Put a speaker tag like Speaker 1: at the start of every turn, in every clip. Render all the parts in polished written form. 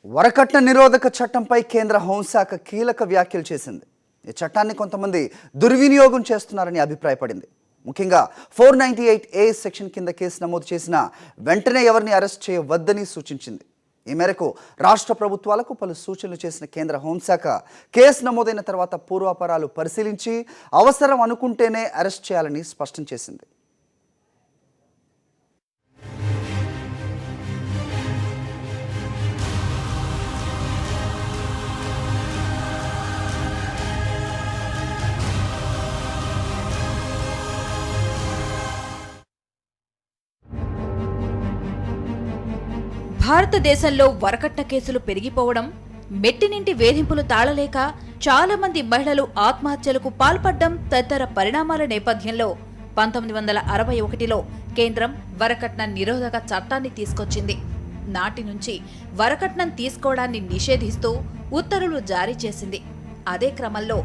Speaker 1: వరకట్న నిరోధక చట్టంపై కేంద్ర హోంశాఖ కీలక వ్యాఖ్యలు చేసింది. ఈ చట్టాన్ని కొంతమంది దుర్వినియోగం చేస్తున్నారని అభిప్రాయపడింది. ముఖ్యంగా 498A సెక్షన్ కింద కేసు నమోదు చేసిన వెంటనే ఎవరిని అరెస్ట్ చేయవద్దని సూచించింది. ఈ మేరకు రాష్ట్ర ప్రభుత్వాలకు పలు సూచనలు చేసిన కేంద్ర హోంశాఖ కేసు నమోదైన తర్వాత పూర్వాపరాలు పరిశీలించి అవసరం అనుకుంటేనే అరెస్ట్ చేయాలని స్పష్టం చేసింది.
Speaker 2: భారతదేశంలో వరకట్న కేసులు పెరిగిపోవడం, మెట్టినింటి వేధింపులు తాళలేక చాలా మంది మహిళలు ఆత్మహత్యలకు పాల్పడ్డం తదితర పరిణామాల నేపథ్యంలో 1961లో కేంద్రం వరకట్న నిరోధక చట్టాన్ని తీసుకొచ్చింది. నాటి నుంచి వరకట్నం తీసుకోవడాన్ని నిషేధిస్తూ ఉత్తర్వులు జారీ చేసింది. అదే క్రమంలో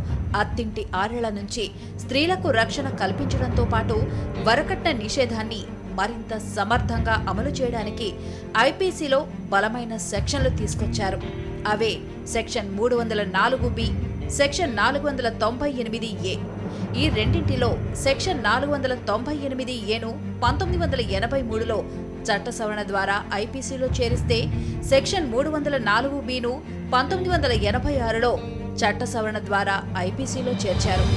Speaker 2: అత్తింటి ఆరేళ్ల నుంచి స్త్రీలకు రక్షణ కల్పించడంతో పాటు వరకట్న నిషేధాన్ని మరింత సమర్థంగా అమలు చేయడానికి ఐపీసీలో బలమైన సెక్షన్లు తీసుకొచ్చారు. అవే సెక్షన్ 304B, సెక్షన్ 498A. ఈ రెండింటిలో సెక్షన్ 498Aను 1983లో చట్ట సవరణ ద్వారా ఐపీసీలో చేరిస్తే సెక్షన్ 304Bను 1986లో చట్ట సవరణ ద్వారా ఐపీసీలో చేర్చారు.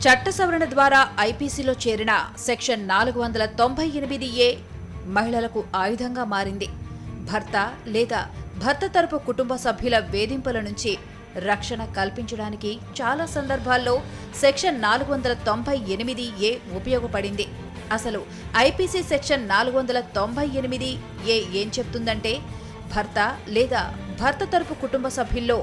Speaker 2: చట్ట సవరణ ద్వారా ఐపీసీలో చేరిన సెక్షన్ 498A మహిళలకు ఆయుధంగా మారింది. భర్త లేదా భర్త తరపు కుటుంబ సభ్యుల వేధింపుల నుంచి రక్షణ కల్పించడానికి చాలా సందర్భాల్లో సెక్షన్ 498A ఉపయోగపడింది. అసలు ఐపీసీ సెక్షన్ 498A ఏం చెప్తుందంటే, భర్త లేదా భర్త తరపు కుటుంబ సభ్యుల్లో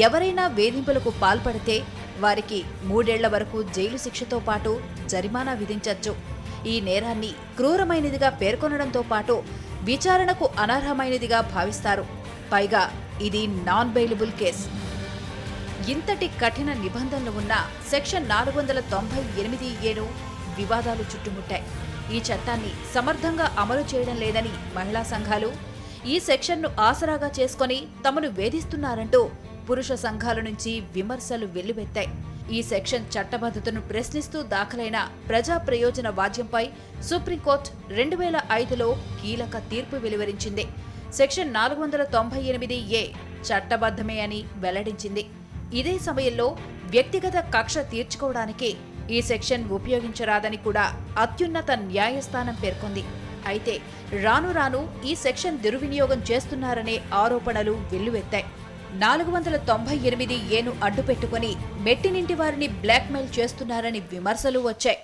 Speaker 2: ఎవరైనా వేధింపులకు పాల్పడితే వారికి 3 ఏళ్ల వరకు జైలు శిక్షతో పాటు జరిమానా విధించవచ్చు. ఈ నేరాన్ని క్రూరమైనదిగా పేర్కొనడంతో పాటు విచారణకు అనర్హమైనదిగా భావిస్తారు. పైగా ఇది నాన్ బెయిలబుల్ కేస్. ఇంతటి కఠిన నిబంధనలు ఉన్న సెక్షన్ 498Aను వివాదాలు చుట్టుముట్టాయి. ఈ చట్టాన్ని సమర్థంగా అమలు చేయడం లేదని మహిళా సంఘాలు, ఈ సెక్షన్ను ఆసరాగా చేసుకుని తమను వేధిస్తున్నారంటూ పురుష సంఘాల నుంచి విమర్శలు వెల్లువెత్తాయి. ఈ సెక్షన్ చట్టబద్ధతను ప్రశ్నిస్తూ దాఖలైన ప్రజా ప్రయోజన వాద్యంపై సుప్రీంకోర్టు 2005లో కీలక తీర్పు వెలువరించింది. సెక్షన్ 498A చట్టబద్ధమే అని వెల్లడించింది. ఇదే సమయంలో వ్యక్తిగత కక్ష తీర్చుకోవడానికి ఈ సెక్షన్ ఉపయోగించరాదని కూడా అత్యున్నత న్యాయస్థానం పేర్కొంది. అయితే రాను రాను ఈ సెక్షన్ దుర్వినియోగం చేస్తున్నారనే ఆరోపణలు వెల్లువెత్తాయి. 498Aను అడ్డుపెట్టుకుని మెట్టినింటి వారిని బ్లాక్మెయిల్ చేస్తున్నారని విమర్శలు వచ్చాయి.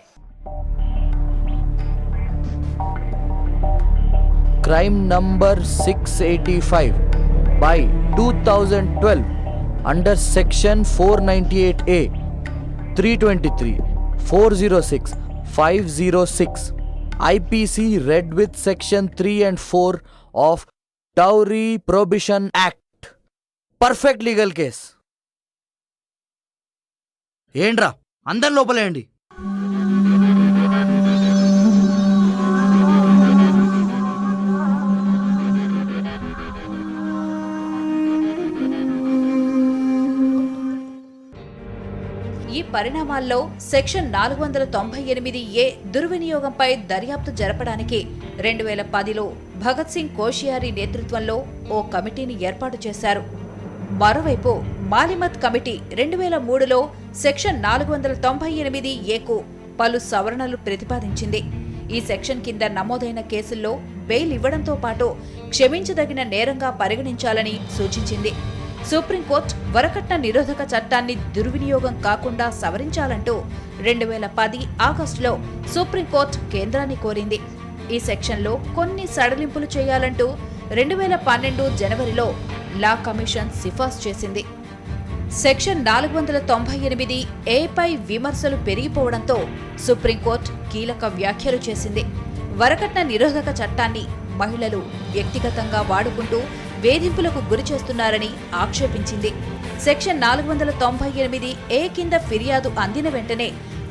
Speaker 3: Crime number 685 by 2012 under section 498A, 323, 406, 506 IPC read with section 3 and 4 of Dowry Prohibition Act. Perfect legal case. ఏంట్రా అందరి లోపలేండి.
Speaker 2: ఈ పరిణామాల్లో సెక్షన్ 498A దుర్వినియోగంపై దర్యాప్తు జరపడానికి 2010లో భగత్ సింగ్ కోషియారీ నేతృత్వంలో ఓ కమిటీని ఏర్పాటు చేశారు. మరోవైపు మాలిమత్ కమిటీ 2003లో సెక్షన్ 498Aకు పలు సవరణలు ప్రతిపాదించింది. ఈ సెక్షన్ కింద నమోదైన కేసుల్లో బెయిల్ ఇవ్వడంతో పాటు క్షమించదగిన నేరంగా పరిగణించాలని సూచించింది. సుప్రీంకోర్టు వరకట్న నిరోధక చట్టాన్ని దుర్వినియోగం కాకుండా సవరించాలంటూ 2010 ఆగస్టులో సుప్రీంకోర్టు కేంద్రాన్ని కోరింది. ఈ సెక్షన్లో కొన్ని సడలింపులు చేయాలంటూ 2012 జనవరిలో లా కమిషన్ సిఫార్సు చేసింది. సెక్షన్ 498A పై విమర్శలు పెరిగిపోవడంతో సుప్రీంకోర్టు కీలక వ్యాఖ్యలు చేసింది. వరకట్న నిరోధక చట్టాన్ని మహిళలు వ్యక్తిగతంగా వాడుకుంటూ వేధింపులకు గురి చేస్తున్నారని ఆక్షేపించింది. సెక్షన్ 498A కింద ఫిర్యాదు అందిన వెంటనే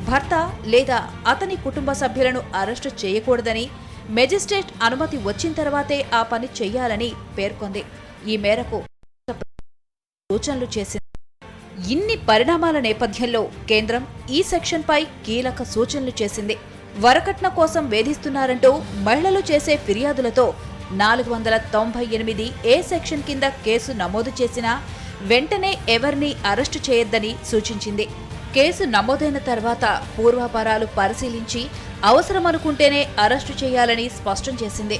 Speaker 2: భర్త లేదా అతని కుటుంబ సభ్యులను అరెస్టు చేయకూడదని, మెజిస్ట్రేట్ అనుమతి వచ్చిన తర్వాతే ఆ పని చేయాలని పేర్కొంది. ఈ మేరకు సూచనలు చేసింది. ఇన్ని పరిణామాల నేపథ్యంలో కేంద్రం ఈ సెక్షన్పై కీలక సూచనలు చేసింది. వరకట్న కోసం వేధిస్తున్నారంటూ మహిళలు చేసే ఫిర్యాదులతో 498A సెక్షన్ కింద కేసు నమోదు చేసినా వెంటనే ఎవరినీ అరెస్టు చేయొద్దని సూచించింది. కేసు నమోదైన తర్వాత పూర్వాపరాలు పరిశీలించి అవసరమనుకుంటేనే అరెస్టు చేయాలని స్పష్టం చేసింది.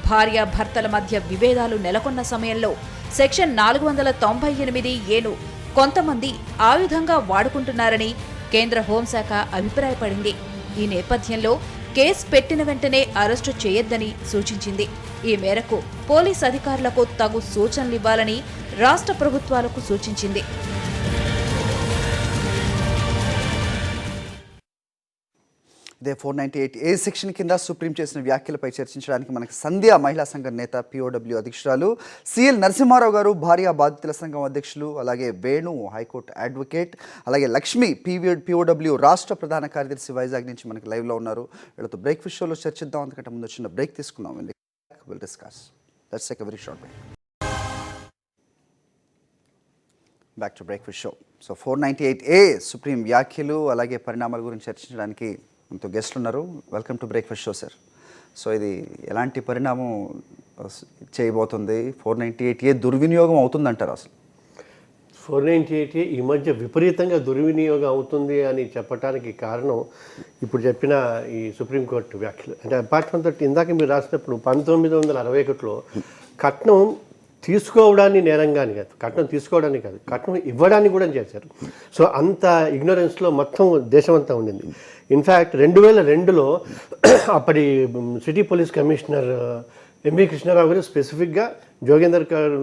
Speaker 2: భార్యాభర్తల మధ్య విభేదాలు నెలకొన్న సమయంలో సెక్షన్ 498Aను కొంతమంది ఆయుధంగా వాడుకుంటున్నారని కేంద్ర హోంశాఖ అభిప్రాయపడింది. ఈ నేపథ్యంలో కేసు పెట్టిన వెంటనే అరెస్టు చేయొద్దని సూచించింది. ఈ మేరకు పోలీస్ అధికారులకు తగు సూచనలివ్వాలని రాష్ట్ర ప్రభుత్వాలకు సూచించింది.
Speaker 1: ఇదే 498A సెక్షన్ కింద సుప్రీం చేసిన వ్యాఖ్యలపై చర్చించడానికి మనకు సంధ్య మహిళా సంఘం నేత, POW అధ్యక్షురాలు CL నరసింహారావు గారు, భార్య బాధితుల సంఘం అధ్యక్షులు, అలాగే వేణు హైకోర్టు అడ్వకేట్, అలాగే లక్ష్మి POW రాష్ట్ర ప్రధాన కార్యదర్శి వైజాగ్ నుంచి మనకు లైవ్లో ఉన్నారు. వీళ్ళతో బ్రేక్ఫాస్ట్ షోలో చర్చిద్దాం. అంతకంటే ముందు వచ్చిన బ్రేక్ తీసుకుందాం. Will discuss. Let's take a very short break. Back to breakfast show. So 498A supreme వ్యాఖ్యలు అలాగే పరిణామాల గురించి చర్చించడానికి మనతో గెస్ట్లు ఉన్నారు. Welcome to breakfast show sir. So ఇది ఎలాంటి పరిణామం చేయబోతుంది? 498A దుర్వినియోగం అవుతుందంటారు అసలు?
Speaker 4: 498A ఈ మధ్య విపరీతంగా దుర్వినియోగం అవుతుంది అని చెప్పడానికి కారణం ఇప్పుడు చెప్పిన ఈ సుప్రీంకోర్టు వ్యాఖ్యలు. అంటే అపార్ట్ ఫ్రమ్ దట్, ఇందాక మీరు రాసినప్పుడు 1961లో కట్నం తీసుకోవడాన్ని నేరంగాని కాదు, కట్నం తీసుకోవడానికి కాదు, కట్నం ఇవ్వడానికి కూడా చేశారు. సో అంత ఇగ్నోరెన్స్లో మొత్తం దేశం అంతా ఉండింది. ఇన్ఫ్యాక్ట్ 2002లో అప్పటి city police commissioner MV Krishnarao గారు స్పెసిఫిక్గా జోగేందర్ గారు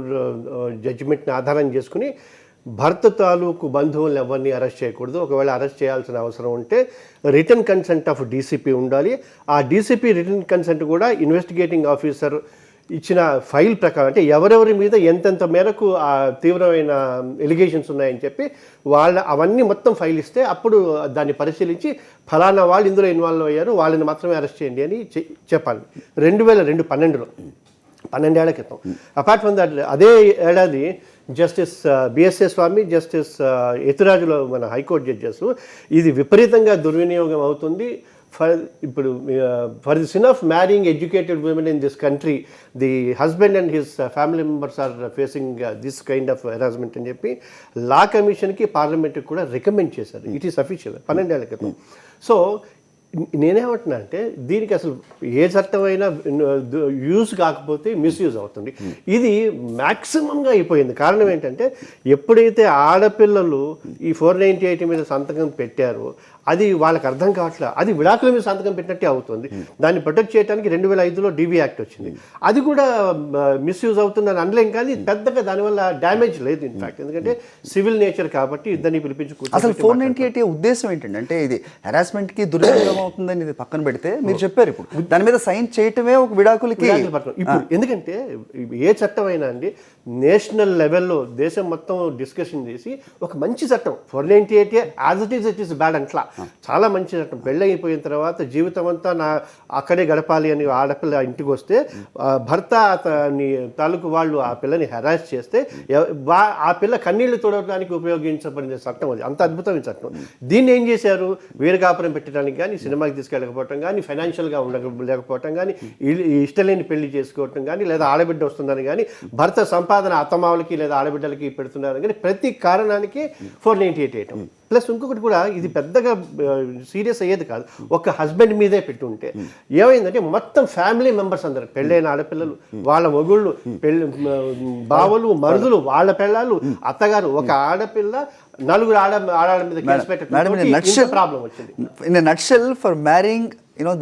Speaker 4: జడ్జిమెంట్ని ఆధారం చేసుకుని భర్త తాలూకు బంధువులను ఎవరిని అరెస్ట్ చేయకూడదు, ఒకవేళ అరెస్ట్ చేయాల్సిన అవసరం ఉంటే రిటర్న్ కన్సెంట్ ఆఫ్ DCP ఉండాలి. ఆ DCP రిటర్న్ కన్సెంట్ కూడా ఇన్వెస్టిగేటింగ్ ఆఫీసర్ ఇచ్చిన ఫైల్ ప్రకారం, అంటే ఎవరెవరి మీద ఎంతెంత మేరకు ఆ తీవ్రమైన ఎలిగేషన్స్ ఉన్నాయని చెప్పి అవన్నీ మొత్తం ఫైల్ ఇస్తే అప్పుడు దాన్ని పరిశీలించి ఫలానా వాళ్ళు ఇందులో ఇన్వాల్వ్ అయ్యారు, వాళ్ళని మాత్రమే అరెస్ట్ చేయండి అని చెప్పాలి. 2002 12 ఏళ్ల క్రితం. అపార్ట్ ఫ్రమ్ దట్, అదే ఏడాది జస్టిస్ BSA స్వామి, జస్టిస్ ఎతురాజులో మన హైకోర్టు జడ్జెస్ ఇది విపరీతంగా దుర్వినియోగం అవుతుంది. ఇప్పుడు for the sin of marrying educated women in this country, the husband and his family members are facing this kind of harassment అని చెప్పి లా కమిషన్కి, పార్లమెంట్కి కూడా రికమెండ్ చేశారు. ఇట్ ఈస్ అఫీషియల్ 12 ఏళ్ల క్రితం. సో నేనేమంటున్నా అంటే దీనికి అసలు ఏ చట్టమైనా యూజ్ కాకపోతే మిస్యూజ్ అవుతుంది. ఇది మ్యాక్సిమంగా అయిపోయింది. కారణం ఏంటంటే ఎప్పుడైతే ఆడపిల్లలు ఈ 498 మీద సంతకం పెట్టారో అది వాళ్ళకి అర్థం కావట్లేదు, అది విడాకుల మీద సంతకం పెట్టినట్టే అవుతుంది. దాన్ని ప్రొటెక్ట్ చేయడానికి 2005లో DV యాక్ట్ వచ్చింది. అది కూడా మిస్యూజ్ అవుతుందని అనలేం, కానీ పెద్దగా దానివల్ల డ్యామేజ్ లేదు ఇన్ఫాక్ట్, ఎందుకంటే సివిల్ నేచర్ కాబట్టి ఇద్దరిని పిలిపించుకుంటారు.
Speaker 1: అసలు 498A ఉద్దేశం ఏంటంటే, అంటే ఇది హెరాస్మెంట్కి దుర్వినియోగం అవుతుందని ఇది పక్కన పెడితే మీరు చెప్పారు ఇప్పుడు దాని మీద సైన్ చేయటమే ఒక విడాకులకి
Speaker 4: ఇప్పుడు. ఎందుకంటే ఏ చట్టం అయినా అండి నేషనల్ లెవెల్లో దేశం మొత్తం డిస్కషన్ చేసి ఒక మంచి చట్టం 498A as it is bad అంట్లా చాలా మంచి చట్టం. పెళ్ళి అయిపోయిన తర్వాత జీవితం అంతా అక్కడే గడపాలి అని ఆడపిల్ల ఇంటికి వస్తే భర్త అతని తాలూకు వాళ్ళు ఆ పిల్లని హెరాస్ చేస్తే ఆ పిల్ల కన్నీళ్లు తోడడానికి ఉపయోగించబడిన చట్టం అది. అంత అద్భుతమైన చట్టం. దీన్ని ఏం చేశారు, వేరు కాపురం పెట్టడానికి కానీ, సినిమాకి తీసుకెళ్ళకపోవటం కానీ, ఫైనాన్షియల్గా లేకపోవటం కానీ, ఇష్టలేని పెళ్లి చేసుకోవటం కానీ, లేదా ఆడబిడ్డ వస్తుందని కానీ, భర్త సంపాదన అత్తమావులకి లేదా ఆడబిడ్డలకి పెడుతున్నారు కానీ, ప్రతి కారణానికి 498 వేయటం. ప్లస్ ఇంకొకటి కూడా, ఇది పెద్దగా సీరియస్ అయ్యేది కాదు, ఒక హస్బెండ్ మీదే పెట్టుంటే ఏమైందంటే మొత్తం ఫ్యామిలీ మెంబర్స్ అందరు, పెళ్ళైన ఆడపిల్లలు, వాళ్ళ మొగుళ్ళు, బావలు, మరుదులు, వాళ్ళ పిల్లలు, అత్తగారు, ఒక ఆడపిల్ల, 4 ఆడాళ్ళ మీద కేసు పెట్టడం ప్రాబ్లం వచ్చింది.
Speaker 1: In a nutshell, for marrying,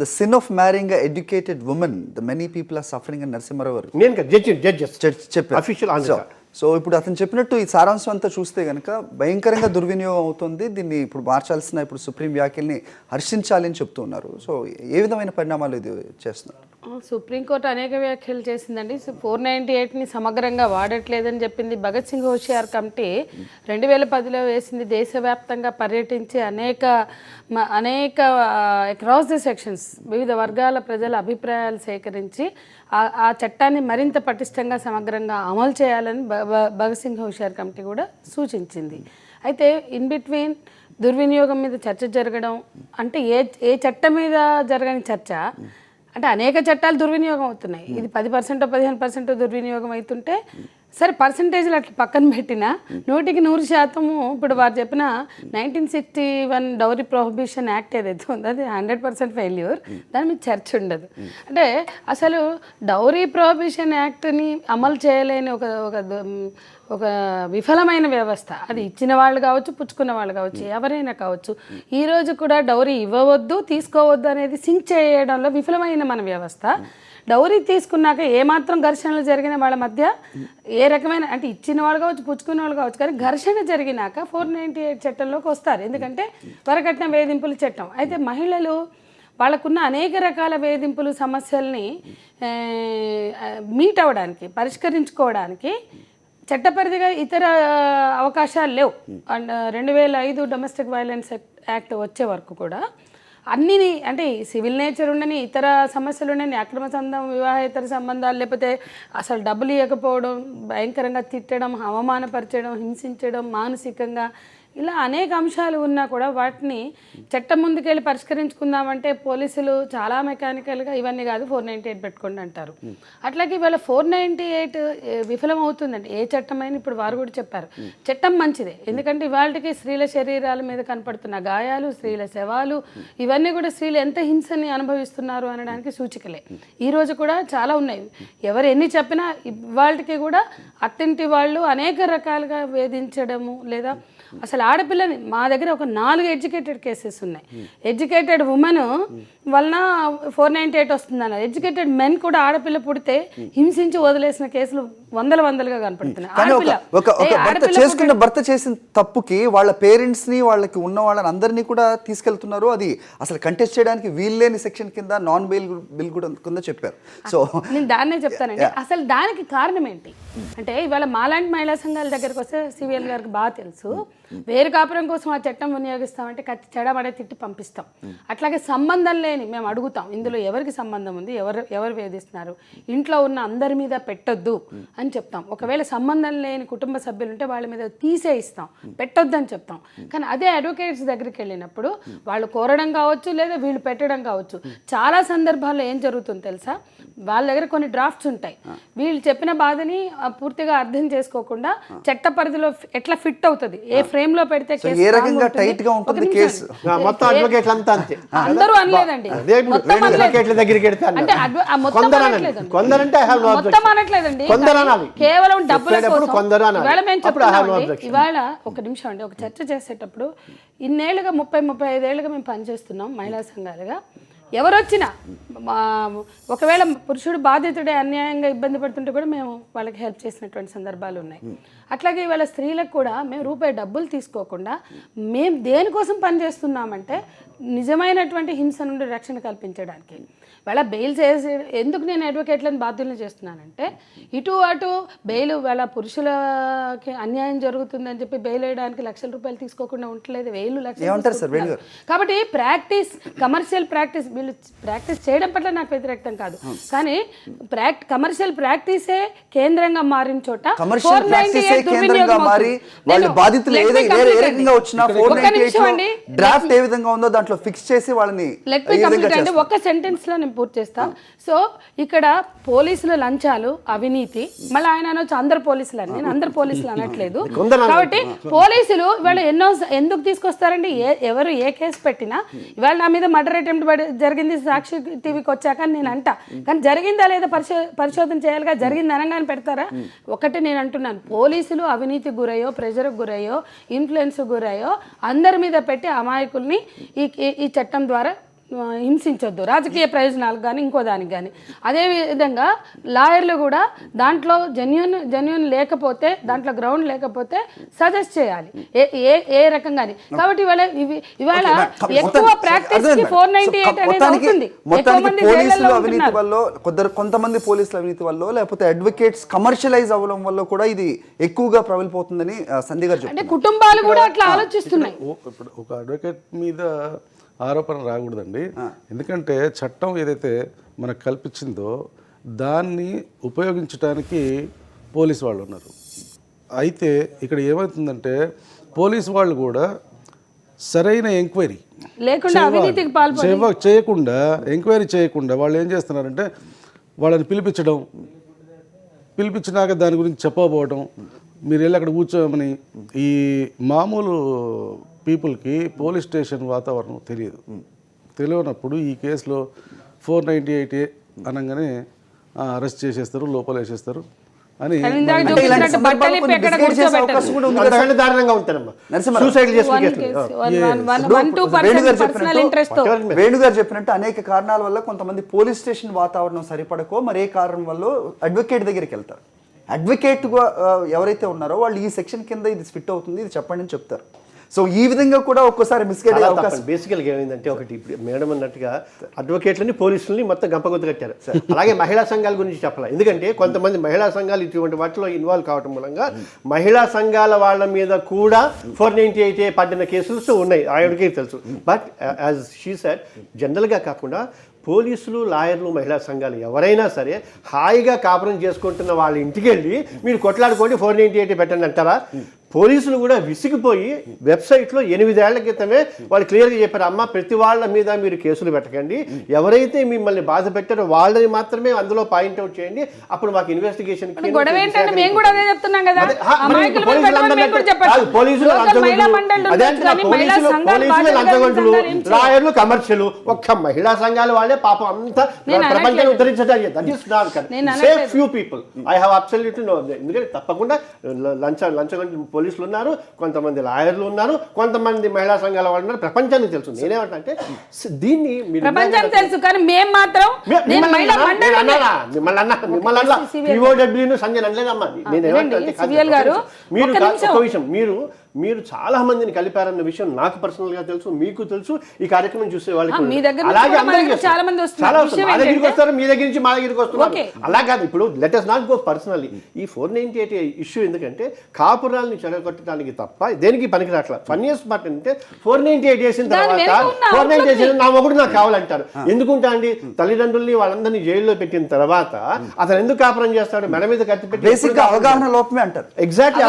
Speaker 1: the sin of marrying a educated woman, the many people are suffering in Narasimharavu.
Speaker 4: నేను జడ్జెస్ చెప్పాను అఫీషియల్ ఆన్సర్.
Speaker 1: సో ఇప్పుడు అతను చెప్పినట్టు ఈ సారాంశం అంతా చూస్తే కనుక భయంకరంగా దుర్వినియోగం అవుతుంది. దీన్ని ఇప్పుడు మార్చాల్సిన ఇప్పుడు సుప్రీం వ్యాఖ్యల్ని హర్షించాలి అని చెప్తూ ఉన్నారు. సో ఏ విధమైన పరిణామాలు ఇది చేస్తున్నారు?
Speaker 5: సుప్రీంకోర్టు అనేక వ్యాఖ్యలు చేసిందండి. 498ని సమగ్రంగా వాడట్లేదని చెప్పింది. భగత్ సింగ్ హోషియార్ కమిటీ 2010లో వేసింది. దేశవ్యాప్తంగా పర్యటించి అనేక అక్రాస్ ది సెక్షన్స్ వివిధ వర్గాల ప్రజల అభిప్రాయాలు సేకరించి ఆ చట్టాన్ని మరింత పటిష్టంగా సమగ్రంగా అమలు చేయాలని భగత్ సింగ్ హోషియార్ కమిటీ కూడా సూచించింది. అయితే ఇన్ బిట్వీన్ దుర్వినియోగం మీద చర్చ జరగడం అంటే ఏ చట్టం మీద జరగని చర్చ అంటే అనేక చట్టాలు దుర్వినియోగం అవుతున్నాయి. ఇది 10% 15% దుర్వినియోగం అవుతుంటే సరే పర్సంటేజ్లు అట్లా పక్కన పెట్టినా 100% ఇప్పుడు వారు చెప్పిన 1961 డౌరీ ప్రొహిబిషన్ యాక్ట్ ఏదైతే ఉందో అది 100% ఫెయిల్యూర్. దాని మీద చర్చ ఉండదు. అంటే అసలు డౌరీ ప్రొహిబిషన్ యాక్ట్ని అమలు చేయలేని ఒక విఫలమైన వ్యవస్థ. అది ఇచ్చిన వాళ్ళు కావచ్చు, పుచ్చుకున్న వాళ్ళు కావచ్చు, ఎవరైనా కావచ్చు. ఈరోజు కూడా డౌరీ ఇవ్వవద్దు, తీసుకోవద్దు అనేది సింక్ చేయడంలో విఫలమైన మన వ్యవస్థ. డౌరీ తీసుకున్నాక ఏమాత్రం ఘర్షణలు జరిగిన వాళ్ళ మధ్య ఏ రకమైన అంటే ఇచ్చిన వాళ్ళు కావచ్చు, పుచ్చుకున్న వాళ్ళు కావచ్చు, కానీ ఘర్షణ జరిగినాక 498 చట్టంలోకి వస్తారు. ఎందుకంటే వరకట్న వేధింపుల చట్టం. అయితే మహిళలు వాళ్ళకున్న అనేక రకాల వేధింపులు సమస్యల్ని మీట్ అవ్వడానికి, పరిష్కరించుకోవడానికి చట్టపరిధిగా ఇతర అవకాశాలు లేవు. అండ్ 2005 డొమెస్టిక్ వైలెన్స్ యాక్ట్ వచ్చే వరకు కూడా అన్నీ అంటే సివిల్ నేచర్ ఉండని, ఇతర సమస్యలు ఉండని, అక్రమ సంబంధం, వివాహేతర సంబంధాలు, లేకపోతే అసలు డబ్బులు ఇవ్వకపోవడం, భయంకరంగా తిట్టడం, అవమానపరచడం, హింసించడం, మానసికంగా ఇలా అనేక అంశాలు ఉన్నా కూడా వాటిని చట్టం ముందుకెళ్ళి పరిష్కరించుకుందామంటే పోలీసులు చాలా మెకానికల్గా ఇవన్నీ కాదు 498 పెట్టుకోండి అంటారు. అట్లాగే ఇవాళ 498 విఫలం అవుతుందండి. ఏ చట్టమైనా ఇప్పుడు వారు కూడా చెప్పారు చట్టం మంచిదే. ఎందుకంటే ఇవాళకి స్త్రీల శరీరాల మీద కనపడుతున్న గాయాలు, స్త్రీల శవాలు, ఇవన్నీ కూడా స్త్రీలు ఎంత హింసని అనుభవిస్తున్నారు అనడానికి సూచికలే. ఈరోజు కూడా చాలా ఉన్నాయి. ఎవరు ఎన్ని చెప్పినా ఇవాళకి కూడా అత్తింటి వాళ్ళు అనేక రకాలుగా వేధించడము, లేదా అసలు ఆడపిల్లని మా దగ్గర ఒక 4 ఎడ్యుకేటెడ్ కేసెస్ ఉన్నాయి. ఎడ్యుకేటెడ్ ఉమెన్ వలన 498 వస్తుందన్నారు. ఎడ్యుకేటెడ్ మెన్ కూడా ఆడపిల్ల పుడితే హింసించి వదిలేసిన కేసులు వందలుగా కనపడుతున్నాయి.
Speaker 1: చేసుకున్న భర్త చేసిన తప్పుకి వాళ్ళ పేరెంట్స్ ని, వాళ్ళకి ఉన్న వాళ్ళని అందరినీ కూడా తీసుకెళ్తున్నారు. అది అసలు కంటెస్ట్ చేయడానికి వీల్లేని సెక్షన్ కింద నాన్ బెయిల్ బిల్ కూడా కింద చెప్పారు. సో
Speaker 5: నేను దాన్నే చెప్తానండి. అసలు దానికి కారణం ఏంటి అంటే ఇవాళ మాలాంటి మహిళా సంఘాల దగ్గరకు వస్తే సివిఎల్ గారికి బాగా తెలుసు. వేరు కాపురం కోసం ఆ చట్టం వినియోగిస్తామంటే చెడమడే తిట్టి పంపిస్తాం. అట్లాగే సంబంధం లేని మేము అడుగుతాం, ఇందులో ఎవరికి సంబంధం ఉంది, ఎవరు వేధిస్తున్నారు, ఇంట్లో ఉన్న అందరి మీద పెట్టొద్దు అని చెప్తాం. ఒకవేళ సంబంధం లేని కుటుంబ సభ్యులు ఉంటే వాళ్ళ మీద తీసేయిస్తాం, పెట్టొద్దు అని చెప్తాం. కానీ అదే అడ్వకేట్స్ దగ్గరికి వెళ్ళినప్పుడు వాళ్ళు కోరడం కావచ్చు, లేదా వీళ్ళు పెట్టడం కావచ్చు. చాలా సందర్భాల్లో ఏం జరుగుతుందో తెలుసా, వాళ్ళ దగ్గర కొన్ని డ్రాఫ్ట్స్ ఉంటాయి. వీళ్ళు చెప్పిన బాధని పూర్తిగా అర్థం చేసుకోకుండా చట్ట పరిధిలో ఎట్లా ఫిట్ అవుతుంది, ఏ ఫ్రేమ్ లో పెడితే అందరూ అనలేదండి, మొత్తం అనట్లేదండి, కేవలం డబ్బుల కోసం. ఇవాళ మేము చెప్తున్నామండి, ఇవాళ ఒక నిమిషం అండి, ఒక చర్చ చేసేటప్పుడు ఇన్నేళ్ళుగా 35 ఏళ్ళుగా మేము పనిచేస్తున్నాం మహిళా సంఘాలుగా. ఎవరొచ్చినా ఒకవేళ పురుషుడు బాధితుడే అన్యాయంగా ఇబ్బంది పడుతుంటే కూడా మేము వాళ్ళకి హెల్ప్ చేసినటువంటి సందర్భాలు ఉన్నాయి. అట్లాగే ఇవాళ స్త్రీలకు కూడా మేము రూపాయి డబ్బులు తీసుకోకుండా మేము దేనికోసం పనిచేస్తున్నామంటే నిజమైనటువంటి హింస నుండి రక్షణ కల్పించడానికి. వాళ్ళ బెయిల్ చేసి ఎందుకు నేను అడ్వకేట్లను బాధ్యులను చేస్తున్నానంటే ఇటు అటు బెయిల్ వాళ్ళ పురుషులకి అన్యాయం జరుగుతుందని చెప్పి బెయిల్ వేయడానికి లక్షల రూపాయలు తీసుకోకుండా ఉండలేదు, 1000 లక్షలు. కాబట్టి కమర్షియల్ ప్రాక్టీస్ వీళ్ళు ప్రాక్టీస్ చేయడం పట్ల నాకు వ్యతిరేకం కాదు, కానీ కమర్షియల్ ప్రాక్టీసే కేంద్రంగా మారిన చోట ఒక్క సెంటెన్స్ లో నేను పూర్తి చేస్తా. సో ఇక్కడ పోలీసుల లంచాలు, అవినీతి, మళ్ళీ ఆయన అనొచ్చు అందరు పోలీసులు అని, నేను అందరు పోలీసులు అనట్లేదు. కాబట్టి పోలీసులు ఇవాళ ఎందుకు తీసుకొస్తారండి, ఎవరు ఏ కేసు పెట్టినా ఇవాళ నా మీద మర్డర్ అటెంప్ట్ జరిగింది సాక్షి టీవీకి వచ్చాక నేను అంటా, కానీ జరిగిందా లేదా పరిశోధన చేయాలిగా, జరిగింది అనగానే పెడతారా? ఒకటి నేను అంటున్నాను, పోలీసులు అవినీతి గురయ్యో, ప్రెజర్కి గురయ్యో, ఇన్ఫ్లుయెన్స్ గురయ్యో అందరి మీద పెట్టి అమాయకుల్ని ఈ చట్టం ద్వారా హింసించొద్దు రాజకీయ ప్రయోజనాలకు కానీ ఇంకో దానికి కానీ. అదేవిధంగా లాయర్లు కూడా దాంట్లో జెన్యున్ లేకపోతే, దాంట్లో గ్రౌండ్ లేకపోతే సజెస్ట్ చేయాలి ఏ రకంగాని. కాబట్టి ఇవాళ ఎక్కువ ప్రాక్టీస్ కి 498 అనేది అవుతుంది.
Speaker 1: మొత్తానికి పోలీసులు అవినీతి వల్ల, కొంతమంది పోలీసుల అవినీతి వల్ల, లేకపోతే అడ్వకేట్స్ కమర్షియలైజ్ అవ్వడం వల్ల కూడా ఇది ఎక్కువగా ప్రబలిపోతుందని సంధ్య గారు
Speaker 5: అంటే కుటుంబాలు కూడా అట్లా ఆలోచిస్తున్నాయి.
Speaker 6: ఇప్పుడు ఒక అడ్వకేట్ మీద ఆరోపణ రాకూడదండి, ఎందుకంటే చట్టం ఏదైతే మనకు కల్పించిందో దాన్ని ఉపయోగించడానికి పోలీసు వాళ్ళు ఉన్నారు. అయితే ఇక్కడ ఏమవుతుందంటే పోలీసు వాళ్ళు కూడా సరైన ఎంక్వైరీ
Speaker 5: లేకుండా అవినీతికి
Speaker 6: చేయకుండా, ఎంక్వైరీ చేయకుండా వాళ్ళు ఏం చేస్తున్నారంటే వాళ్ళని పిలిపించినాక దాని గురించి చెప్పకపోవడం, మీరు వెళ్ళి అక్కడ కూర్చోమని. ఈ మామూలు పీపుల్కి పోలీస్ స్టేషన్ వాతావరణం తెలియనప్పుడు ఈ కేసులో 498A అనగానే అరెస్ట్ చేసేస్తారు, లోపల వేసేస్తారు అని.
Speaker 1: వేణుగారు చెప్పినట్టు అనేక కారణాల వల్ల కొంతమంది పోలీస్ స్టేషన్ వాతావరణం సరిపడకో మరే కారణం వల్ల అడ్వకేట్ దగ్గరికి వెళ్తారు. అడ్వకేట్ ఎవరైతే ఉన్నారో వాళ్ళు ఈ సెక్షన్ కింద ఇది ఫిట్ అవుతుంది, ఇది చెప్పండి అని చెప్తారు. సో ఈ విధంగా కూడా ఒక్కోసారి మిస్గైడ్ అయ్యే అవకాశం.
Speaker 4: బేసికల్గా ఏమైందంటే ఒకటి, ఇప్పుడు మేడం అన్నట్టుగా అడ్వకేట్లని పోలీసులని మొత్తం గంపగొద్దు కట్టారు. అలాగే మహిళా సంఘాల గురించి చెప్పాలి, ఎందుకంటే కొంతమంది మహిళా సంఘాలు ఇటువంటి వాటిలో ఇన్వాల్వ్ కావడం మూలంగా మహిళా సంఘాల వాళ్ళ మీద కూడా 498A పడిన కేసులు ఉన్నాయి, ఆవిడకే తెలుసు. బట్ యాజ్ షీ సెడ్, జనరల్గా కాకుండా పోలీసులు, లాయర్లు, మహిళా సంఘాలు ఎవరైనా సరే హాయిగా కాపురం చేసుకుంటున్న వాళ్ళ ఇంటికి వెళ్ళి మీరు కొట్లాడుకోండి 498 పెట్టండి అంటారా? పోలీసులు కూడా విసిగిపోయి వెబ్సైట్లో 8 ఏళ్ల క్రితమే వాళ్ళు క్లియర్గా చెప్పారు, అమ్మ ప్రతి వాళ్ళ మీద మీరు కేసులు పెట్టకండి, ఎవరైతే మిమ్మల్ని బాధ పెట్టారో వాళ్ళని మాత్రమే అందులో పాయింట్అవుట్ చేయండి, అప్పుడు మాకు ఇన్వెస్టిగేషన్. పోలీసులు లంచగొంటులు, లాయర్లు కమర్షియల్, ఒక్క మహిళా సంఘాల వాళ్ళే పాపం అంతా ప్రపంచాన్ని ఉద్ధరించడానికి. That is not correct. Save few people. I have absolutely no. ఎందుకంటే తప్పకుండా లంచగొంటు పోలీసులు ఉన్నారు, కొంతమంది లాయర్లు ఉన్నారు, కొంతమంది మహిళా సంఘాల వాళ్ళు ఉన్నారు. ప్రపంచానికి తెలుసు. నేనేమంటే దీన్ని
Speaker 5: ప్రపంచానికి తెలుసు కానీ మేము మాత్రం
Speaker 4: సంజయ్ అనలేదమ్మా. మీరు చాలా మందిని కలిపారన్న విషయం నాకు పర్సనల్ గా తెలుసు, మీకు తెలుసు, ఈ కార్యక్రమం చూసే వాళ్ళకి. అలాగే చాలా మంది మా దగ్గరికి వస్తారు, మీ దగ్గర నుంచి మా దగ్గరికి వస్తున్నారు. అలా కాదు, ఇప్పుడు let us not go personally. ఈ 498 ఇష్యూ ఎందుకంటే కాపురాల్ని చెడగొట్టడానికి తప్ప దేనికి పనికిరాట్లా. ఫన్నీయెస్ట్ పార్ట్ అంటే 498 చేసిన తర్వాత 498 చేసిన నా మొగుడు నాకు కావాలంటారు. ఎందుకుంటా అండి? తల్లిదండ్రుల్ని వాళ్ళందరినీ జైల్లో పెట్టిన తర్వాత అతను ఎందుకు కాపురం చేస్తాడు? మెడ మీద కత్తి పెట్టి.
Speaker 1: బేసిక్ అవగాహన లోపమే అంటారు.
Speaker 4: ఎగ్జాక్ట్లీ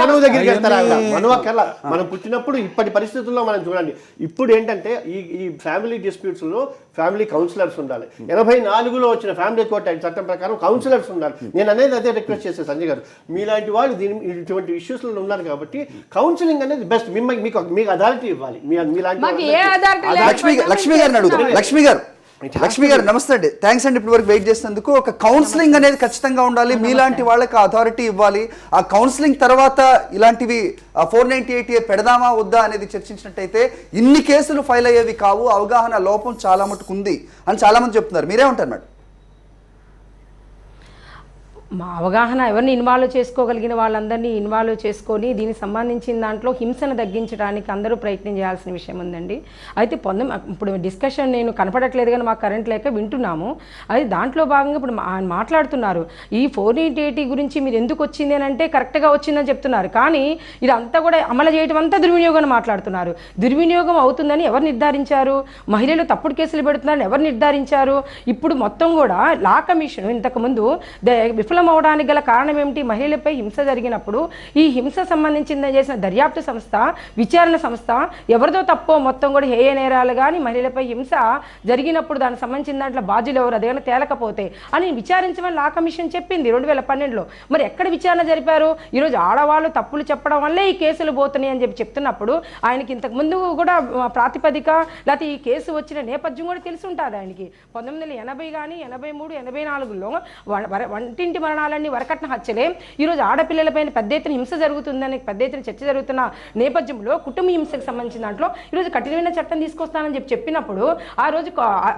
Speaker 4: మనవు దగ్గరికి వెళ్తారా? మనవు అక్కర్లా. మనం పుట్టినప్పుడు ఇప్పటి పరిస్థితుల్లో మనం చూడండి. ఇప్పుడు ఏంటంటే ఈ ఫ్యామిలీ డిస్ప్యూట్స్ లో ఫ్యామిలీ కౌన్సిలర్స్ ఉండాలి. 84లో వచ్చిన ఫ్యామిలీ కోర్ట్ చట్టం ప్రకారం కౌన్సిలర్స్ ఉండాలి. నేను అనేది అదే రిక్వెస్ట్ చేసే సంజయ్ గారు, మీలాంటి వాళ్ళు ఇటువంటి ఇష్యూస్ లో ఉన్నారు కాబట్టి కౌన్సిలింగ్ అనేది బెస్ట్. మీకు అథారిటీ ఇవ్వాలి.
Speaker 1: లక్ష్మి గారు నమస్తే అండి, థ్యాంక్స్ అండి ఇప్పటి వరకు వెయిట్ చేసినందుకు. ఒక కౌన్సిలింగ్ అనేది ఖచ్చితంగా ఉండాలి, మీలాంటి వాళ్ళకి అథారిటీ ఇవ్వాలి. ఆ కౌన్సిలింగ్ తర్వాత ఇలాంటివి 498A పెడదామా వద్దా అనేది చర్చించినట్టయితే ఇన్ని కేసులు ఫైల్ అయ్యేవి కావు. అవగాహన లోపం చాలా మటుకు ఉంది అని చాలా మంది చెప్తున్నారు. మీరేమంటారు మేడం?
Speaker 7: మా అవగాహన ఎవరిని ఇన్వాల్వ్ చేసుకోగలిగిన వాళ్ళందరినీ ఇన్వాల్వ్ చేసుకొని దీనికి సంబంధించిన దాంట్లో హింసను తగ్గించడానికి అందరూ ప్రయత్నం చేయాల్సిన విషయం ఉందండి. అయితే ఇప్పుడు డిస్కషన్ నేను కనపడట్లేదు కానీ మాకు కరెంట్ లేక వింటున్నాము. అది దాంట్లో భాగంగా ఇప్పుడు మాట్లాడుతున్నారు ఈ 498 గురించి మీరు ఎందుకు వచ్చింది అని అంటే కరెక్ట్గా వచ్చిందని చెప్తున్నారు. కానీ ఇదంతా కూడా అమలు చేయడం అంతా దుర్వినియోగం మాట్లాడుతున్నారు. దుర్వినియోగం అవుతుందని ఎవరు నిర్ధారించారు? మహిళలు తప్పుడు కేసులు పెడుతున్నారని ఎవరు నిర్ధారించారు? ఇప్పుడు మొత్తం కూడా లా కమిషన్ ఇంతకుముందు అవడానికి గల కారణం ఏమిటి? మహిళలపై హింస జరిగినప్పుడు ఈ హింస సంబంధించిన చేసిన దర్యాప్తు సంస్థ, విచారణ సంస్థ ఎవరిదో తప్పో మొత్తం కూడా హేయ నేరాలు కానీ మహిళలపై హింస జరిగినప్పుడు దానికి సంబంధించిన దాంట్లో బాధ్యులు ఎవరు అదేమైనా తేలకపోతే అని విచారించమని లా కమిషన్ చెప్పింది 2012లో. మరి ఎక్కడ విచారణ జరిపారు? ఈరోజు ఆడవాళ్ళు తప్పులు చెప్పడం వల్లే ఈ కేసులు పోతున్నాయి అని చెప్తున్నప్పుడు ఆయనకి ఇంతకుముందు కూడా ప్రాతిపదిక లేకపోతే ఈ కేసు వచ్చిన నేపథ్యం కూడా తెలిసి ఉంటుంది ఆయనకి. 1980 కానీ 83, 84లో వంటింటి మరణాలన్నీ వరకట్న హత్యలే, ఈరోజు ఆడపిల్లలపైన పెద్ద ఎత్తున హింస జరుగుతుందని పెద్ద ఎత్తున చర్చ జరుగుతున్న నేపథ్యంలో కుటుంబ హింసకు సంబంధించిన దాంట్లో ఈరోజు కఠినమైన చట్టం తీసుకొస్తానని చెప్పినప్పుడు ఆ రోజు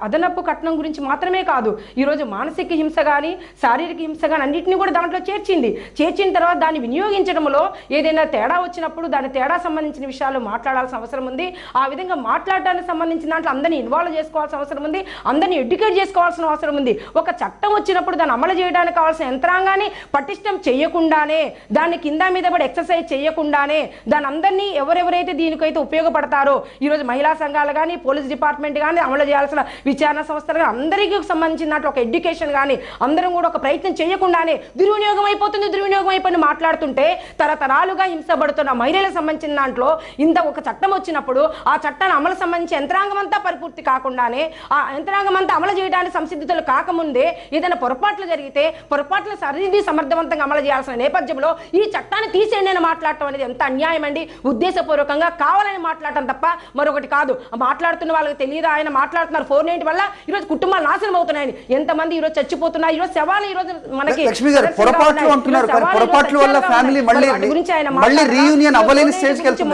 Speaker 7: అదనపు కట్నం గురించి మాత్రమే కాదు, ఈరోజు మానసిక హింస కానీ శారీరక హింస కానీ అన్నింటినీ కూడా దాంట్లో చేర్చిన తర్వాత దాన్ని వినియోగించడంలో ఏదైనా తేడా వచ్చినప్పుడు దాని తేడా సంబంధించిన విషయాలు మాట్లాడాల్సిన అవసరం ఉంది. ఆ విధంగా మాట్లాడడానికి సంబంధించిన దాంట్లో అందరినీ ఇన్వాల్వ్ చేసుకోవాల్సిన అవసరం ఉంది, అందరినీ ఎడ్యుకేట్ చేసుకోవాల్సిన అవసరం ఉంది. ఒక చట్టం వచ్చినప్పుడు దాన్ని అమలు చేయడానికి కావాల్సిన యంత్రాంగాన్ని పటిష్టం చేయకుండానే, దాన్ని కింద మీద కూడా ఎక్సర్సైజ్ చేయకుండానే దాని అందరినీ ఎవరెవరైతే దీనికైతే ఉపయోగపడతారో ఈరోజు మహిళా సంఘాలు కానీ పోలీస్ డిపార్ట్మెంట్ కానీ అమలు చేయాల్సిన విచారణ సంస్థలు కానీ అందరికీ సంబంధించిన ఒక ఎడ్యుకేషన్ కానీ అందరం కూడా ఒక ప్రయత్నం చేయకుండానే దుర్వినియోగం అయిపోయింది మాట్లాడుతుంటే తరతరాలుగా హింసపడుతున్న మహిళలకు సంబంధించిన దాంట్లో ఇంత ఒక చట్టం వచ్చినప్పుడు ఆ చట్టాన్ని అమలు సంబంధించి యంత్రాంగం అంతా పరిపూర్తి కాకుండానే ఆ యంత్రాంగం అంతా అమలు చేయడానికి సంసిద్ధతలు కాకముందే ఏదైనా పొరపాట్లు జరిగితే పొరపాట్ల సరిది సమర్థవంతంగా అమలు చేయాల్సిన నేపథ్యంలో ఈ చట్టాన్ని తీసేయండి అని మాట్లాడటం అనేది ఎంత అన్యాయం అండి. ఉద్దేశపూర్వకంగా కావాలని మాట్లాడటం తప్ప మరొకటి కాదు. మాట్లాడుతున్న వాళ్ళకి తెలియదు, ఆయన మాట్లాడుతున్నారు 490 వల్ల ఈరోజు కుటుంబాలు నాశనం అవుతున్నాయని, ఎంతమంది ఈరోజు చచ్చిపోతున్నారు, ఈరోజు శవాలు ఈరోజు మనకి
Speaker 1: లక్ష్మి గారు పొరపాట్లు అంటున్నారు, కానీ పొరపాట్ల వల్ల ఫ్యామిలీ మళ్ళీ రీయూనియన్ అవ్వలేని స్టేజ్కి వెళ్తుంది.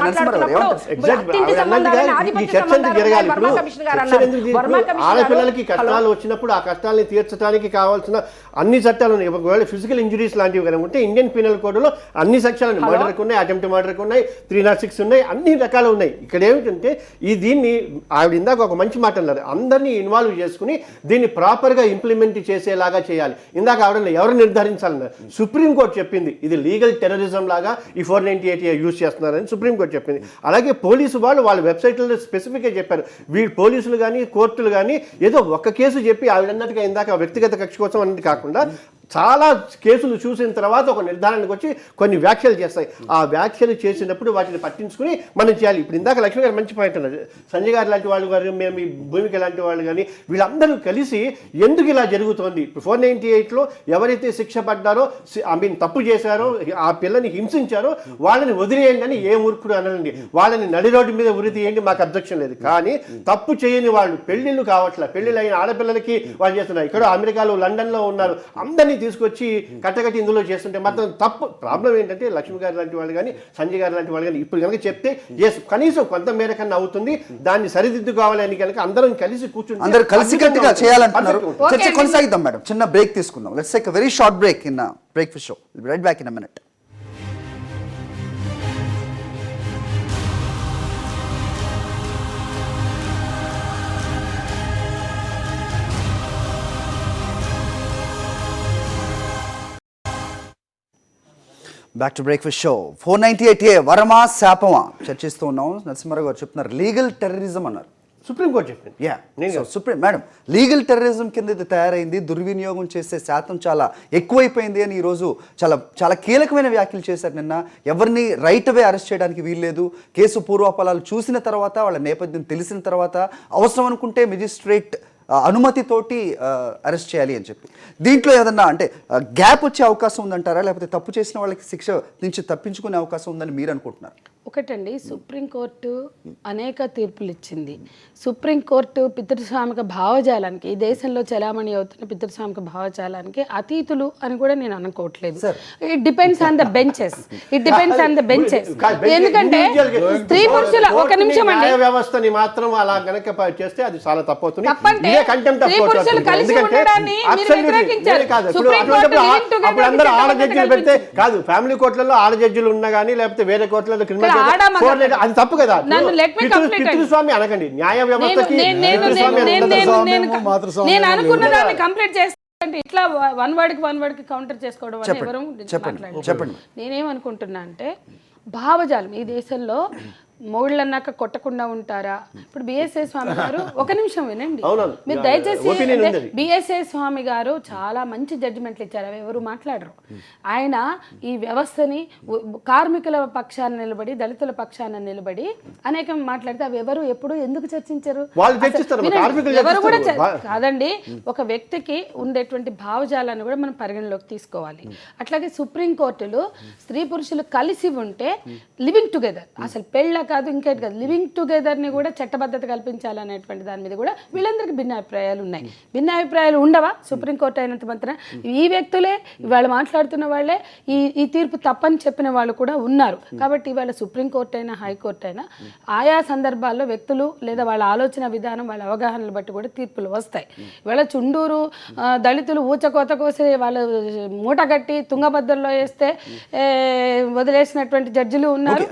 Speaker 4: ఆడపిల్లలకి కష్టాలు వచ్చినప్పుడు ఆ కష్టాలని తీర్చడానికి కావాల్సిన అన్ని చట్టాలు ఉన్నాయి. ఒకవేళ ఫిజికల్ ఇంజురీస్ లాంటివి కనుక ఉంటే ఇండియన్ పీనల్ కోడ్లో అన్ని సెక్షన్లు మర్డర్కి ఉన్నాయి, అటెంప్ట్ మర్డర్కి ఉన్నాయి, 306 ఉన్నాయి, అన్ని రకాలు ఉన్నాయి. ఇక్కడ ఏమిటంటే దీన్ని ఆవిడ ఇందాక ఒక మంచి మాట అన్నారు, అందరినీ ఇన్వాల్వ్ చేసుకుని దీన్ని ప్రాపర్గా ఇంప్లిమెంట్ చేసేలాగా చేయాలి. ఇందాక ఆవిడ ఎవరు నిర్ధారించాలన్నారు, సుప్రీంకోర్టు చెప్పింది ఇది లీగల్ టెర్రరిజం లాగా ఈ 498 యూజ్ చేస్తున్నారని సుప్రీంకోర్టు చెప్పింది. అలాగే పోలీసు వాళ్ళు వాళ్ళ వెబ్సైట్లలో స్పెసిఫిక్గా చెప్పారు, వీళ్ళు పోలీసులు కానీ కోర్టులు కానీ ఏదో ఒక్క కేసు చెప్పి ఆవిడన్నట్టుగా ఇందాక వ్యక్తిగత కక్ష కోసం అన్నది కాకుండా చాలా కేసులు చూసిన తర్వాత ఒక నిర్ధారణకు వచ్చి కొన్ని వ్యాఖ్యలు చేస్తాయి. ఆ వ్యాఖ్యలు చేసినప్పుడు వాటిని పట్టించుకుని మనం చేయాలి. ఇప్పుడు ఇందాక లక్ష్మి గారు మంచి పాయింట్ అన్నారు, సంజయ్ గారు లాంటి వాళ్ళు కానీ మేము ఈ భూమిక లాంటి వాళ్ళు కానీ వీళ్ళందరూ కలిసి ఎందుకు ఇలా జరుగుతోంది, 498లో ఎవరైతే శిక్ష పడ్డారో తప్పు చేశారో ఆ పిల్లని హింసించారో వాళ్ళని వదిలేయండి అని ఏ మూర్ఖుడు అనండి, వాళ్ళని నడి రోడ్డు మీద ఉరి తీయండి, మాకు అబ్జెక్షన్ లేదు. కానీ తప్పు చేయని వాళ్ళు పెళ్లిళ్ళు కావట్లే, పెళ్లిళ్ళు అయిన ఆడపిల్లలకి వాళ్ళు చేస్తున్నారు. ఇక్కడ అమెరికాలో లండన్లో ఉన్నారు, అందరినీ తీసుకొచ్చి కట్టకట్టి ఇందులో చేస్తుంటే మాత్రం తప్పు. ప్రాబ్లం ఏంటంటే లక్ష్మి గారు లాంటి వాళ్ళు కానీ సంజయ్ గారు లాంటి వాళ్ళు కానీ ఇప్పుడు కనుక చెప్తే కనీసం కొంత మేర కన్నా అవుతుంది, దాన్ని సరిదిద్దుకోవాలని కనుక అందరం కలిసి కూర్చుని
Speaker 1: అందరూ కలిసికట్టుగా చేయాలంటున్నారు. చర్చ కొనసాగిద్దాం మేడం, చిన్న బ్రేక్ తీసుకుందాం. Let's take a very short break in breakfast show. Right back in a minute. Back to breakfast show. 498A వరమా శాపమా చర్చిస్తూ ఉన్నాం. నరసింహారావు గారు చెప్తున్నారు లీగల్ టెర్రరిజం అన్నారు.
Speaker 4: సుప్రీంకోర్టు చెప్పింది.
Speaker 1: సుప్రీం మేడం లీగల్ టెర్రరిజం కింద ఇది తయారైంది, దుర్వినియోగం చేసే శాతం చాలా ఎక్కువైపోయింది అని ఈరోజు చాలా కీలకమైన వ్యాఖ్యలు చేశారు. నిన్న ఎవరిని రైట్ అవే అరెస్ట్ చేయడానికి వీల్లేదు, కేసు పూర్వాపరాలు చూసిన తర్వాత వాళ్ళ నేపథ్యం తెలిసిన తర్వాత అవసరం అనుకుంటే మెజిస్ట్రేట్ అనుమతితోటి అరెస్ట్ చేయాలి అని చెప్పి, దీంట్లో ఏదన్నా అంటే గ్యాప్ వచ్చే అవకాశం ఉందంటారా, లేకపోతే తప్పు చేసిన వాళ్ళకి శిక్ష నుంచి తప్పించుకునే అవకాశం ఉందని మీరు అనుకుంటున్నారు?
Speaker 5: ఒకటండి, సుప్రీంకోర్టు అనేక తీర్పులు ఇచ్చింది. సుప్రీంకోర్టు పితృస్వామిక భావజాలానికి, ఈ దేశంలో చలామణి అవుతున్న పితృస్వామిక భావజాలానికి అతీతులు అని కూడా నేను అనుకోవట్లేదు. It depends on the benches, ఎందుకంటే స్త్రీ పురుషుల ఒక నిమిషం అండి
Speaker 4: వ్యవస్థని మాత్రం అలా గనక చేస్తే అది చాలా తప్పవుతుంది. కాదు ఫ్యామిలీ కోర్టులలో ఆడ జడ్జిలు ఉన్నా కానీ లేకపోతే వేరే కోర్టులలో క్రిమినల్ అది తప్పు కదా. పితృస్వామి అనకండి, న్యాయ వ్యవస్థకి
Speaker 5: నేను అనుకున్న దాన్ని కంప్లీట్ చేస్తానంటే ఇట్లా వన్ వర్డ్ కి కౌంటర్ చేసుకోవడం వల్ల ఎవరు మాట్లాడారు. నేనేమనుకుంటున్నా అంటే భావజాలం ఈ దేశంలో మొగుళ్ళన్నాక కొట్టకుండా ఉంటారా? ఇప్పుడు బిఎస్ఏ స్వామి గారు ఒక నిమిషం వినండి మీరు దయచేసి. బిఎస్ఏ స్వామి గారు చాలా మంచి జడ్జిమెంట్లు ఇచ్చారు, అవి ఎవరు మాట్లాడరు. ఆయన ఈ వ్యవస్థని కార్మికుల పక్షాన నిలబడి దళితుల పక్షాన నిలబడి అనేకం మాట్లాడితే అవి ఎవరు ఎప్పుడు ఎందుకు చర్చించరు? ఎవరు కూడా కాదండి. ఒక వ్యక్తికి ఉండేటువంటి భావజాలాన్ని కూడా మనం పరిగణలోకి తీసుకోవాలి. అట్లాగే సుప్రీంకోర్టులు స్త్రీ పురుషులు కలిసి ఉంటే లివింగ్ టుగెదర్, అసలు పెళ్ళ కాదు, ఇంకేటి కాదు, లివింగ్ టుగెదర్ని కూడా చట్టబద్ధత కల్పించాలనేటువంటి దాని మీద కూడా వీళ్ళందరికీ భిన్నాభిప్రాయాలు ఉన్నాయి. భిన్నాభిప్రాయాలు ఉండవా? సుప్రీంకోర్టు అయినంత మాత్రం ఈ వ్యక్తులే ఇవాళ మాట్లాడుతున్న వాళ్ళే ఈ తీర్పు తప్పని చెప్పిన వాళ్ళు కూడా ఉన్నారు. కాబట్టి ఇవాళ సుప్రీంకోర్టు అయినా హైకోర్టు అయినా ఆయా సందర్భాల్లో వ్యక్తులు లేదా వాళ్ళ ఆలోచన విధానం, వాళ్ళ అవగాహనలు బట్టి కూడా తీర్పులు వస్తాయి. ఇవాళ చుండూరు దళితులు ఊచకోత కోసి వాళ్ళు మూట కట్టి తుంగభద్రలో వేస్తే వదిలేసినటువంటి జడ్జిలు ఉన్నారు.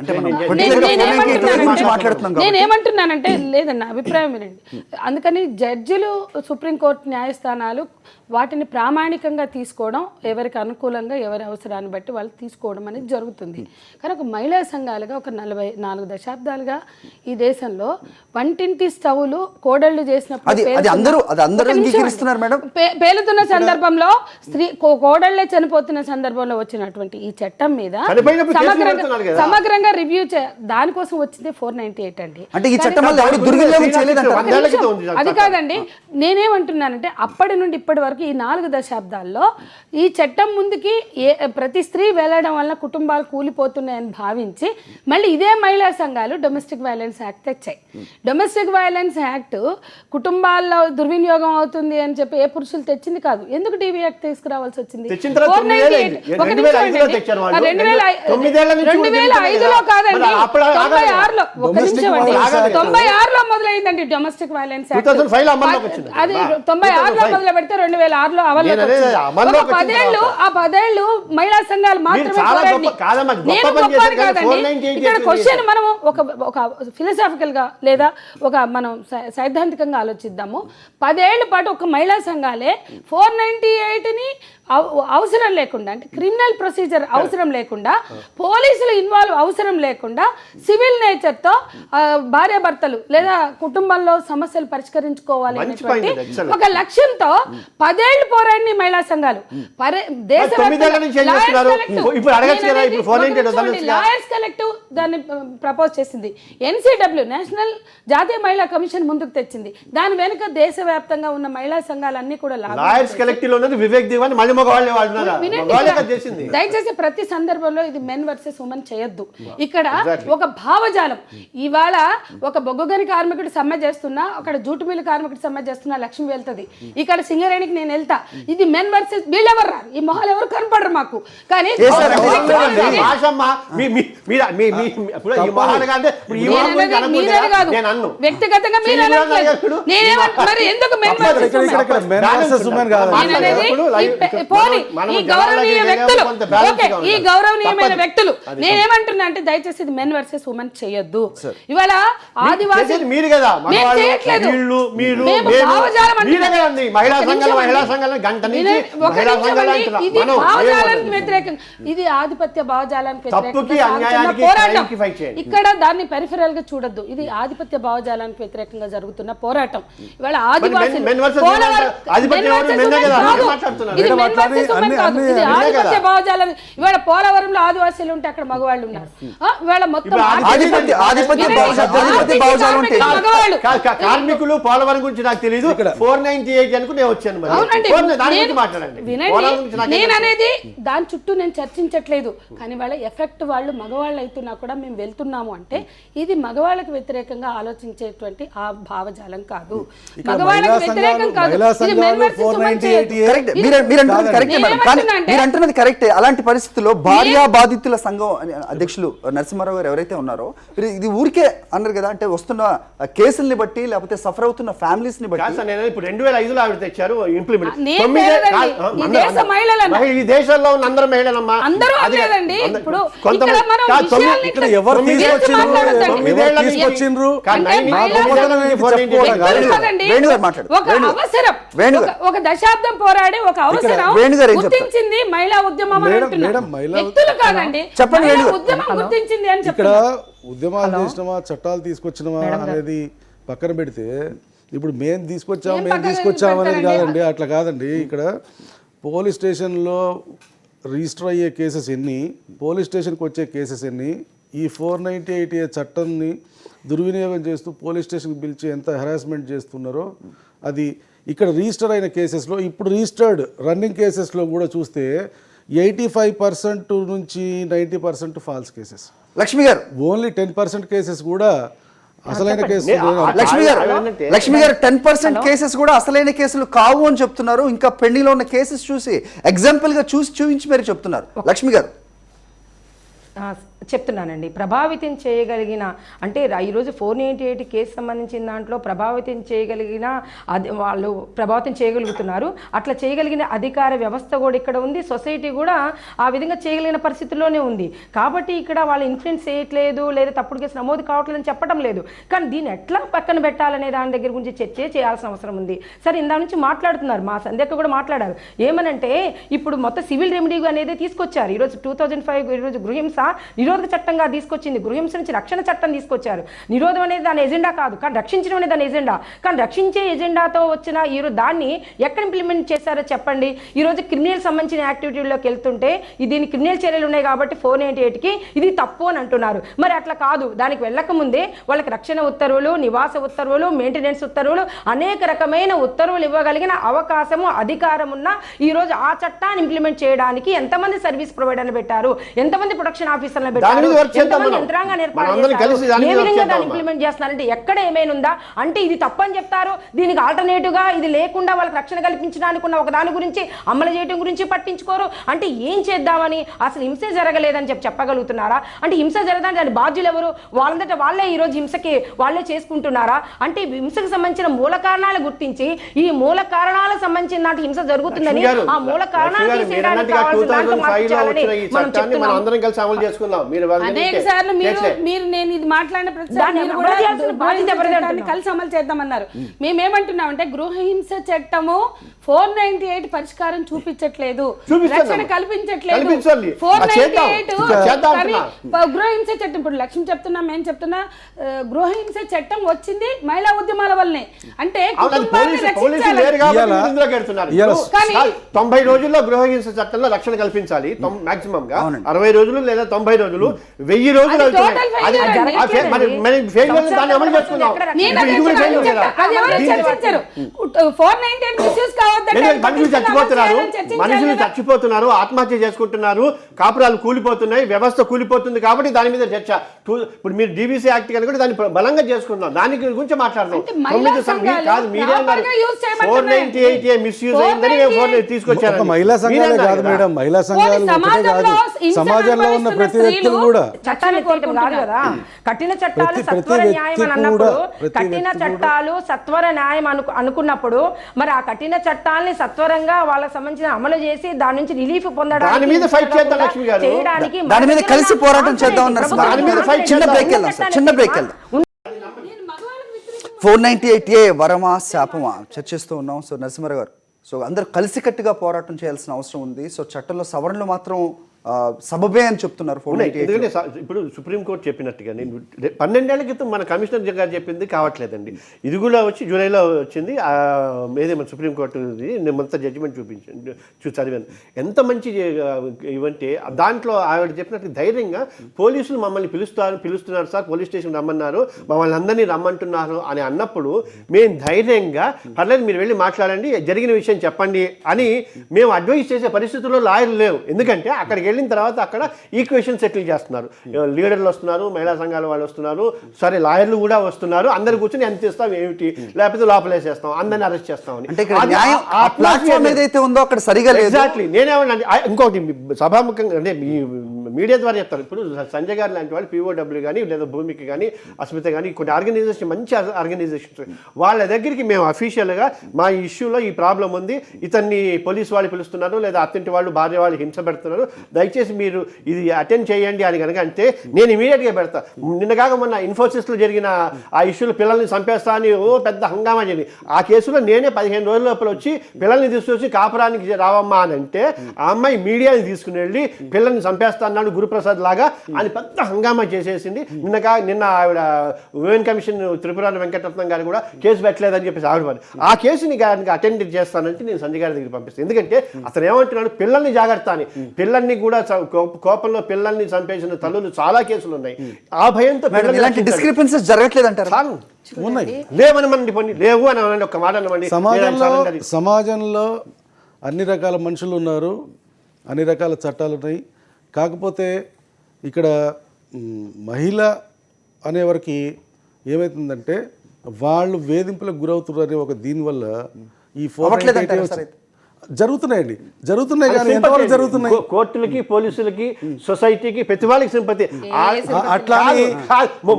Speaker 5: నేనేమంటున్నానంటే లేదన్న అభిప్రాయం వినండి. అందుకని జడ్జిలు సుప్రీంకోర్టు న్యాయస్థానాలు వాటిని ప్రామాణికంగా తీసుకోవడం, ఎవరికి అనుకూలంగా ఎవరి అవసరాన్ని బట్టి వాళ్ళు తీసుకోవడం అనేది జరుగుతుంది. కానీ ఒక మహిళా సంఘాలుగా ఒక 44 దశాబ్దాలుగా ఈ దేశంలో వంటింటి స్టవ్లు కోడళ్ళు చేసినప్పుడు పేలుతున్న సందర్భంలో కోడళ్లే చనిపోతున్న సందర్భంలో వచ్చినటువంటి ఈ చట్టం మీద సమగ్రంగా రివ్యూ దానికోసం వచ్చింది 498 అండి. అది కాదండి, నేనేమంటున్నానంటే అప్పటి నుండి ఇప్పటి వరకు ఈ 4 దశాబ్దాల్లో ఈ చట్టం ముందుకి ప్రతి స్త్రీ వెళ్ళడం వల్ల కుటుంబాలు కూలిపోతున్నాయని భావించి మళ్ళీ ఇదే మహిళా సంఘాలు డొమెస్టిక్ వైలెన్స్ యాక్ట్ తెచ్చాయి. డొమెస్టిక్ వైలెన్స్ యాక్ట్ కుటుంబాల్లో దుర్వినియోగం అవుతుంది అని చెప్పి ఏ పురుషులు తెచ్చింది కాదు. ఎందుకు టీవీ యాక్ట్ తీసుకురావాల్సి వచ్చింది? 2005లో కాదండి, 96లో మొదలైందండి డొమెస్టిక్ వైలెన్స్ యాక్ట్. అది 96లో మొదలు పెడితే 2006లో అమలు. 10 ఏళ్ళు మహిళా సంఘాలు మాత్రమే పోరాడి. నేను గొప్పని కాదండి, ఇక్కడ క్వశ్చన్ మనం ఒక ఫిలసాఫికల్ గా లేదా మనం సైద్ధాంతికంగా ఆలోచిద్దాము. 10 ఏళ్ల పాటు ఒక మహిళా సంఘాలే 498ని అవసరం లేకుండా, అంటే క్రిమినల్ ప్రొసీజర్ అవసరం లేకుండా, పోలీసులు ఇన్వాల్వ్ అవసరం లేకుండా సివిల్ నేచర్తో భార్యాభర్తలు లేదా కుటుంబంలో సమస్యలు పరిష్కరించుకోవాలి అనేటువంటి ఒక లక్ష్యంతో 10 ఏళ్ళు పోరాడిన మహిళా సంఘాలు లాయర్స్ కలెక్టివ్ దాన్ని ప్రపోజ్ చేసింది. NCW నేషనల్ జాతీయ మహిళా కమిషన్ ముందుకు తెచ్చింది. దాని వెనుక దేశవ్యాప్తంగా ఉన్న మహిళా సంఘాలన్నీ కూడా దయచేసి ప్రతి సందర్భంలో ఇది మెన్ వర్సెస్ ఉమెన్ చేయొద్దు. ఇక్కడ ఒక భావజాలం, ఇవాళ ఒక బొగ్గుగని కార్మికుడు సమ్మె చేస్తున్నా, అక్కడ జూటు మిల్లు కార్మికుడు సమ్మె చేస్తున్నా లక్ష్మి వెళ్తుంది, ఇక్కడ సింగరేణికి నేను వెళ్తా. ఇది మెన్ వర్సెస్, వీళ్ళెవరు రారు, ఈ మొహాలు ఎవరు కనపడరు మాకు. కానీ వ్యక్తిగతంగా మీరు మరి ఎందుకు మెన్ వర్సెస్ ఉమెన్ ఈ గౌరవనీయ వ్యక్తులు, ఈ గౌరవనీయమైన వ్యక్తులు నేనేమంటున్నా అంటే దయచేసి ఇది మెన్ వర్సెస్ ఉమెన్ చేయొద్దు. ఇవాళ ఆదివాసీ
Speaker 4: మీరు కదా
Speaker 5: భావజాలానికి వ్యతిరేకంగా, ఇది ఆధిపత్య భావజాలానికి వ్యతిరేకంగా పోరాటం. ఇక్కడ దాన్ని పెరిఫెరల్ గా చూడొద్దు. ఇది ఆధిపత్య భావజాలానికి వ్యతిరేకంగా జరుగుతున్న పోరాటం. ఇవాళ ఆదివాసీ ఆధిపత్య భావజాలని, ఇవాళ పోలవరంలో ఆదివాసీలు ఉంటే అక్కడ మగవాళ్ళు ఉన్నారు. ఇవాళ మొత్తం
Speaker 4: కార్మికులు పోలవరం గురించి నాకు తెలియదు. 498 అనుకుని నేను వచ్చాను.
Speaker 5: నేననేది దాని చుట్టూ నేను చర్చించట్లేదు. కానీ వాళ్ళ ఎఫెక్ట్ వాళ్ళు మగవాళ్ళు అవుతున్నా కూడా మేము వెళ్తున్నాము అంటే ఇది మగవాళ్ళకి వ్యతిరేకంగా ఆలోచించేటువంటి ఆ భావజాలం కాదు, మగవాళ్ళకి వ్యతిరేకం కాదు.
Speaker 1: మీరు అంటున్నది కరెక్టే. అలాంటి పరిస్థితుల్లో భార్యా బాధితుల సంఘం అధ్యక్షులు నరసింహారావు గారు ఎవరైతే ఉన్నారో, ఇది ఊరికే అన్నారు కదా, అంటే వస్తున్న కేసుల్ని బట్టి లేకపోతే సఫర్ అవుతున్న ఫ్యామిలీస్ ని బట్టి.
Speaker 4: ఇప్పుడు 2005లో ఆవిడ తెచ్చారు ఇంప్లిమెంట్.
Speaker 5: ఈ దేశంలో ఉన్న అందరూ మహిళలమ్మా, ఇప్పుడు ఎవరు తీసుకొచ్చిండ్రు ఒక దశాబ్దం పోరాడి ఒక అవసరం గుర్తించింది మహిళా ఉద్యమం వ్యక్తులు కాదండి, ఉద్యమం గుర్తించింది అని
Speaker 6: ఇక్కడ ఉద్యమాలు చేసినమా చట్టాలు తీసుకొచ్చినమా అనేది పక్కన పెడితే, ఇప్పుడు మేము తీసుకొచ్చాం అనేది కాదండి, అట్లా కాదండి. ఇక్కడ పోలీస్ స్టేషన్లో రిజిస్టర్ అయ్యే కేసెస్ ఎన్ని, పోలీస్ స్టేషన్కి వచ్చే కేసెస్ ఎన్ని, ఈ 498A చట్టాన్ని దుర్వినియోగం చేస్తూ పోలీస్ స్టేషన్కి పిలిచి ఎంత హెరాస్మెంట్ చేస్తున్నారో అది ఇక్కడ రిజిస్టర్ అయిన కేసెస్లో, ఇప్పుడు రిజిస్టర్డ్ రన్నింగ్ కేసెస్లో కూడా చూస్తే 85% నుంచి 90% ఫాల్స్ కేసెస్.
Speaker 1: లక్ష్మి గారు
Speaker 6: ఓన్లీ 10% కేసెస్ కూడా అసలైన కేసు
Speaker 1: లక్ష్మి గారు 10% కేసెస్ కూడా అసలైన కేసులు కావు అని చెప్తున్నారు. ఇంకా పెండింగ్ లో ఉన్న కేసెస్ చూసి ఎగ్జాంపుల్ గా చూపించి మీరు చెప్తున్నారు. లక్ష్మి గారు
Speaker 7: చెప్తున్నానండి, ప్రభావితం చేయగలిగిన అంటే ఈరోజు 498 కేసు సంబంధించిన దాంట్లో ప్రభావితం చేయగలిగిన అది వాళ్ళు ప్రభావితం చేయగలుగుతున్నారు. అట్లా చేయగలిగిన అధికార వ్యవస్థ కూడా ఇక్కడ ఉంది, సొసైటీ కూడా ఆ విధంగా చేయగలిగిన పరిస్థితుల్లోనే ఉంది. కాబట్టి ఇక్కడ వాళ్ళు ఇన్ఫ్లుయెన్స్ చేయట్లేదు లేదా తప్పుడు కేసు నమోదు కావట్లేదని చెప్పడం లేదు. కానీ దీన్ని ఎట్లా పక్కన పెట్టాలనే దాని దగ్గర గురించి చర్చ చేయాల్సిన అవసరం ఉంది. సరే, ఇందా నుంచి మాట్లాడుతున్నారు, మా సంధ్యక్క కూడా మాట్లాడారు. ఏమనంటే ఇప్పుడు మొత్తం సివిల్ రెమెడీ అనేది తీసుకొచ్చారు. ఈరోజు 2005 ఈరోజు గృహింస నిరోధక చట్టంగా తీసుకొచ్చింది. గృహింస నుంచి రక్షణ చట్టం తీసుకొచ్చారు. నిరోధం అనేది దాని ఎజెండా కాదు, కానీ రక్షించడం అనేది దాని ఎజెండా. కానీ రక్షించే ఎజెండాతో వచ్చిన ఈరోజు దాన్ని ఎక్కడ ఇంప్లిమెంట్ చేశారో చెప్పండి. ఈరోజు క్రిమినల్ సంబంధించిన యాక్టివిటీలోకి వెళ్తుంటే దీని క్రిమినల్ చర్యలు ఉన్నాయి కాబట్టి 498కి ఇది తప్పు అని అంటున్నారు. మరి అట్లా కాదు, దానికి వెళ్ళకముందే వాళ్ళకి రక్షణ ఉత్తర్వులు, నివాస ఉత్తర్వులు, మెయింటెనెన్స్ ఉత్తర్వులు, అనేక రకమైన ఉత్తర్వులు ఇవ్వగలిగిన అవకాశము, అధికారం ఉన్న ఈరోజు ఆ చట్టాన్ని ఇంప్లిమెంట్ చేయడానికి ఎంతమంది సర్వీస్ ప్రొవైడర్లు పెట్టారు, ఎంతమంది ప్రొడక్షన్ ఆఫీసర్లు పెట్టారు, యంత్రాంగాన్ని ఏర్పాటు చేస్తారు, ఏ విధంగా దాన్ని ఇంప్లిమెంట్ చేస్తున్నారంటే ఎక్కడ ఏమైనా ఉందా అంటే ఇది తప్పని చెప్తారు. దీనికి ఆల్టర్నేటివ్ గా ఇది లేకుండా వాళ్ళకి రక్షణ కల్పించడానికి ఉన్న ఒక దాని గురించి అమలు చేయడం గురించి పట్టించుకోరు. అంటే ఏం చేద్దామని, అసలు హింస జరగలేదని చెప్పగలుగుతున్నారా? అంటే హింస జరగడానికి దాని బాధ్యులు ఎవరు? వాళ్ళంతటా వాళ్ళే ఈరోజు హింసకి వాళ్ళే చేసుకుంటున్నారా? అంటే హింసకు సంబంధించిన మూల కారణాలు గుర్తించి ఈ మూల కారణాలకు సంబంధించిన నాటి హింస జరుగుతుందని ఆ మూల కారణాలు తీసేయడానికి కావాల్సిన దాంట్లో మార్పు చేయాలని మనం చెప్తున్నాం.
Speaker 5: అనేక సార్లు మీరు నేను ఇది మాట్లాడిన ప్రతిసారి కలిసి అమలు చేద్దామన్నారు. మేమేమంటున్నాం అంటే గృహహింస చట్టము 498 పరిష్కారం చూపించట్లేదు, రక్షణ కల్పించట్లేదు. 498 గృహహింస చట్టం, ఇప్పుడు లక్ష్మి చెప్తున్నా, మేము చెప్తున్నా, గృహహింస చట్టం వచ్చింది మహిళా ఉద్యమాల వల్లనే. అంటే
Speaker 4: 90 రోజుల్లో గృహహింస చట్టంలో రక్షణ కల్పించాలి. మాక్సిమం గా 60 రోజులు లేదా 90 రోజులు, 1000 రోజులు మనుషులు చచ్చిపోతున్నారు, ఆత్మహత్య చేసుకుంటున్నారు, కాపురాలు కూలిపోతున్నాయి, వ్యవస్థ కూలిపోతుంది. కాబట్టి దాని మీద చర్చ. ఇప్పుడు మీరు డీబీసీ యాక్ట్ కనుక కూడా దాన్ని బలంగా చేసుకుంటున్నాం, దాని గురించి మాట్లాడుతున్నాం. కాదు మీరే 498 మిస్యూజ్ అయిందని తీసుకొచ్చారు.
Speaker 6: మహిళా సంఘాలే కాదు మేడం, మహిళా సంఘాలు సమాజంలో ఉన్న ప్రతి వ్యక్తులు కూడా
Speaker 7: చట్టాలు కాదు కదా, కఠిన చట్టాలు సత్వర న్యాయం అని అన్నప్పుడు, కఠిన చట్టాలు సత్వర న్యాయం అనుకున్నప్పుడు మరి ఆ కఠిన చట్టాలని సత్వరంగా వాళ్ళకి సంబంధించిన అమలు చేసి దాని నుంచి రిలీఫ్ పొందడానికి
Speaker 1: దాని మీద కలిసి పోరాటం చేద్దాం అన్నారు. చిన్న బ్రేక్ వెళ్దాం సార్, చిన్న బ్రేక్ వెళ్దాం. 498A వరమా శాపమా చర్చిస్తూ ఉన్నాం. సో నరసింహారావు గారు, సో అందరూ కలిసికట్టుగా పోరాటం చేయాల్సిన అవసరం ఉంది. సో చట్టంలో సవరణలు మాత్రం సబబే అని చెప్తున్నారు.
Speaker 4: ఎందుకంటే ఇప్పుడు సుప్రీంకోర్టు చెప్పినట్టుగా నేను 12 ఏళ్ల క్రితం మన కమిషనర్ గారు చెప్పింది కావట్లేదండి. ఇది కూడా వచ్చి జూలైలో వచ్చింది. ఏదేమో సుప్రీంకోర్టు నేను మొత్తం జడ్జిమెంట్ చదివాను. ఎంత మంచి ఇవంటే దాంట్లో ఆవిడ చెప్పినట్టు ధైర్యంగా పోలీసులు మమ్మల్ని పిలుస్తున్నారు సార్, పోలీస్ స్టేషన్ రమ్మన్నారు, మమ్మల్ని అందరినీ రమ్మంటున్నారు అని అన్నప్పుడు మేము ధైర్యంగా పర్లేదు మీరు వెళ్ళి మాట్లాడండి, జరిగిన విషయం చెప్పండి అని మేము అడ్వైస్ చేసే పరిస్థితుల్లో లాయర్లు లేవు. ఎందుకంటే అక్కడికి వెళ్ళిన తర్వాత అక్కడ ఈక్వేషన్ సెటిల్ చేస్తున్నారు, లీడర్లు వస్తున్నారు, మహిళా సంఘాల వాళ్ళు వస్తున్నారు, సరే లాయర్లు కూడా వస్తున్నారు, అందరు కూర్చొని ఎంత ఇస్తాం ఏమిటి, లేకపోతే లోపలేసేస్తాం, అందరిని అరెస్ట్ చేస్తామని. ఎగ్జాక్ట్లీ నేనేమన్నా ఇంకొకటి సభాముఖంగా అంటే మీడియా ద్వారా చెప్తారు. ఇప్పుడు సంజయ్ గారు లాంటి వాళ్ళు POW కానీ లేదా భూమికి కానీ అస్మిత కానీ కొన్ని ఆర్గనైజేషన్ మంచి ఆర్గనైజేషన్స్ వాళ్ళ దగ్గరికి మేము అఫీషియల్గా మా ఇష్యూలో ఈ ప్రాబ్లం ఉంది, ఇతన్ని పోలీసు వాళ్ళు పిలుస్తున్నారు లేదా అత్తింటి వాళ్ళు భార్య వాళ్ళు హింస పెడుతున్నారు, దయచేసి మీరు ఇది అటెండ్ చేయండి అని కనుక అంటే నేను ఇమీడియట్గా పెడతా. నిన్నగాక మొన్న ఇన్ఫోసిస్లో జరిగిన ఆ ఇష్యూలో పిల్లల్ని చంపేస్తా అని పెద్ద హంగామా జరిగింది. ఆ కేసులో నేనే 15 రోజుల లోపల వచ్చి పిల్లల్ని తీసుకొచ్చి కాపురానికి రావమ్మా అని అంటే ఆ అమ్మాయి మీడియాని తీసుకుని వెళ్ళి పిల్లల్ని చంపేస్తా అన్నాడు గురుప్రసాద్ లాగా అని పెద్ద హంగామా చేసేసింది. నిన్న ఆవిడ ఉమెన్ కమిషన్ త్రిపురాన వెంకటరత్నం గారు కూడా కేసు పెట్టలేదని చెప్పేసి ఆవిడ ఆ కేసుని అటెండ్ చేస్తానంటే నేను సంజయ్ గారి దగ్గర పంపిస్తాను. ఎందుకంటే అతను ఏమంటున్నాడు, పిల్లల్ని జాగ్రత్త అని. పిల్లల్ని కూడా కోపంలో పిల్లల్ని చంపేసిన తల్లులు చాలా కేసులు ఉన్నాయి. ఆ భయంతో లేవు అని ఒక మాట అన్నమండి.
Speaker 6: సమాజంలో అన్ని రకాల మనుషులు ఉన్నారు, అన్ని రకాల చట్టాలు ఉన్నాయి. కాకపోతే ఇక్కడ మహిళ అనేవారికి ఏమవుతుందంటే వాళ్ళు వేధింపులకు గురవుతున్నారు అనే ఒక దీనివల్ల ఈ
Speaker 1: అవ్వట్లేదంటారా సార్ అయితే?
Speaker 6: జరుగుతున్నాయి కానీ ఎంతవరకు జరుగుతున్నాయి?
Speaker 4: కోర్టులకి, పోలీసులకి, సొసైటీకి, ప్రతి వాళ్ళకి సింపతి.
Speaker 6: అట్లా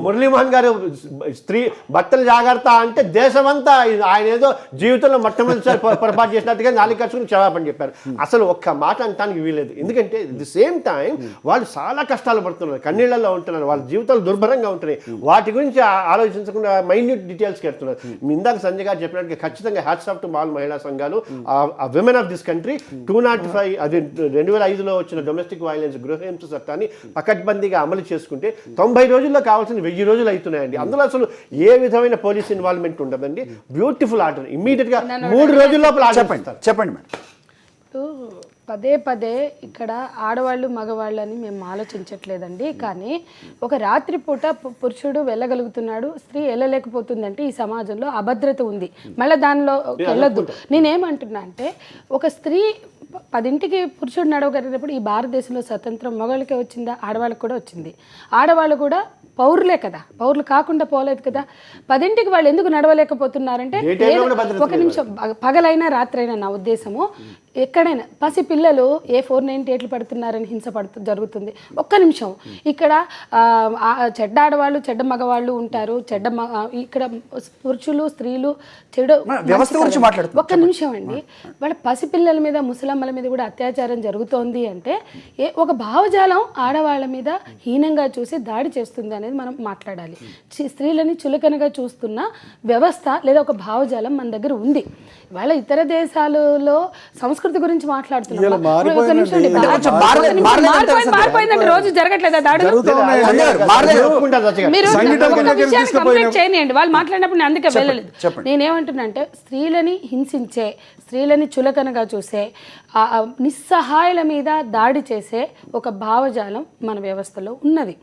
Speaker 4: మురళీమోహన్ గారు స్త్రీ భర్తలు జాగ్రత్త అంటే దేశమంతా ఆయన ఏదో జీవితంలో మొట్టమొదటిసారి పొరపాటు చేసినట్టుగా నాలుగు ఖర్చుకుని క్షమాపణ చెప్పారు. అసలు ఒక్క మాట అనటానికి వీలేదు. ఎందుకంటే ది సేమ్ టైం వాళ్ళు చాలా కష్టాలు పడుతున్నారు, కన్నీళ్లలో ఉంటున్నారు, వాళ్ళ జీవితాలు దుర్భరంగా ఉంటున్నాయి. వాటి గురించి ఆలోచించకుండా మైన్యూట్ డీటెయిల్స్కి వెళ్తున్నారు. ఇందాక సంజయ్ గారు చెప్పినట్టుగా ఖచ్చితంగా హ్యాట్స్ ఆఫ్ టు మాల్ మహిళా సంఘాలు, విమెన్ ఆఫ్ దిస్ కంట్రీ. 205 అది 2005లో వచ్చిన డొమెస్టిక్ వైలెన్స్ గృహహింస చట్టాన్ని పకడ్బందీగా అమలు చేసుకుంటే 90 రోజుల్లో కావాల్సిన 1000 రోజులు అవుతున్నాయండి. అందులో అసలు ఏ విధమైన పోలీస్ ఇన్వాల్వ్మెంట్ ఉండదండి. బ్యూటిఫుల్ ఆర్డర్, ఇమ్మీడియట్ గా 3 రోజుల లోపల
Speaker 1: చెప్పండి మేడం.
Speaker 5: పదే పదే ఇక్కడ ఆడవాళ్ళు మగవాళ్ళు అని మేము ఆలోచించట్లేదండి. కానీ ఒక రాత్రిపూట పురుషుడు వెళ్ళగలుగుతున్నాడు, స్త్రీ వెళ్ళలేకపోతుందంటే ఈ సమాజంలో అభద్రత ఉంది. మళ్ళీ దానిలో వెళ్ళొద్దు. నేనేమంటున్నా అంటే ఒక స్త్రీ 10ంటికి పురుషుడు నడవగలిగినప్పుడు ఈ భారతదేశంలో స్వతంత్రం మగవాళ్ళకే వచ్చిందా? ఆడవాళ్ళకి కూడా వచ్చింది. ఆడవాళ్ళు కూడా పౌరులే కదా, పౌరులు కాకుండా పోలేదు కదా. 10ంటికి వాళ్ళు ఎందుకు నడవలేకపోతున్నారంటే ఒక నిమిషం, పగలైనా రాత్రైనా నా ఉద్దేశము ఎక్కడైనా పసి పిల్లలు ఏ 498 పడుతున్నారని హింస జరుగుతుంది. ఒక్క నిమిషం, ఇక్కడ చెడ్డ ఆడవాళ్ళు చెడ్డ మగవాళ్ళు ఉంటారు. ఇక్కడ పురుషులు స్త్రీలు చెడు
Speaker 1: వ్యవస్థ గురించి మాట్లాడుతున్నారు.
Speaker 5: ఒక్క నిమిషం అండి, వాళ్ళ పసిపిల్లల మీద ముసలమ్మల మీద కూడా అత్యాచారం జరుగుతోంది అంటే ఒక భావజాలం ఆడవాళ్ళ మీద హీనంగా చూసి దాడి చేస్తుంది అనేది మనం మాట్లాడాలి. స్త్రీలని చులకనగా చూస్తున్న వ్యవస్థ లేదా ఒక భావజాలం మన దగ్గర ఉంది. వాళ్ళ ఇతర దేశాలలో సంస్కృతి గురించి మాట్లాడుతున్నాం. మారిపోయిందంటే రోజు జరగట్లేదా దాడులు? మీరు చేయనియండి, వాళ్ళు మాట్లాడినప్పుడు నేను అందుకే వెళ్ళలేదు. నేనేమంటున్నా అంటే స్త్రీలని హింసించే, స్త్రీలని చులకనగా చూసే, నిస్సహాయాల మీద దాడి చేసే ఒక భావజాలం మన వ్యవస్థలో ఉన్నది.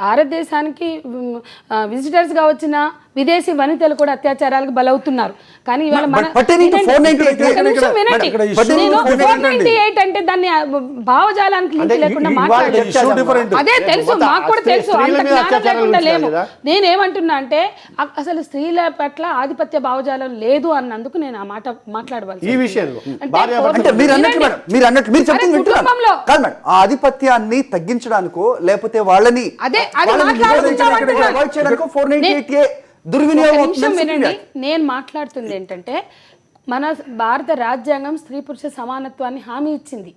Speaker 5: భారతదేశానికి విజిటర్స్ గా వచ్చిన విదేశీ వనితలు కూడా అత్యాచారాలకు బలవుతున్నారు. కానీ ఇవాళ మన 498 అంటే దాన్ని భావజాలానికి లింక్ లేకుండా మాట్లాడారు. అదే తెలుసు, మాకు కూడా తెలుసు, అంత జ్ఞానం లేకుండా లేము. నేనేమంటున్నా అంటే అసలు స్త్రీల పట్ల ఆధిపత్య భావజాలం లేదు అన్నందుకు నేను ఆ మాట మాట్లాడవాలి.
Speaker 4: ఈ విషయంలో
Speaker 1: ఆధిపత్యాన్ని తగ్గించడానికో లేకపోతే వాళ్ళని దుర్వినియోగం.
Speaker 5: నేను మాట్లాడుతుంది ఏంటంటే మన భారత రాజ్యాంగం స్త్రీ పురుష సమానత్వాన్ని హామీ ఇచ్చింది.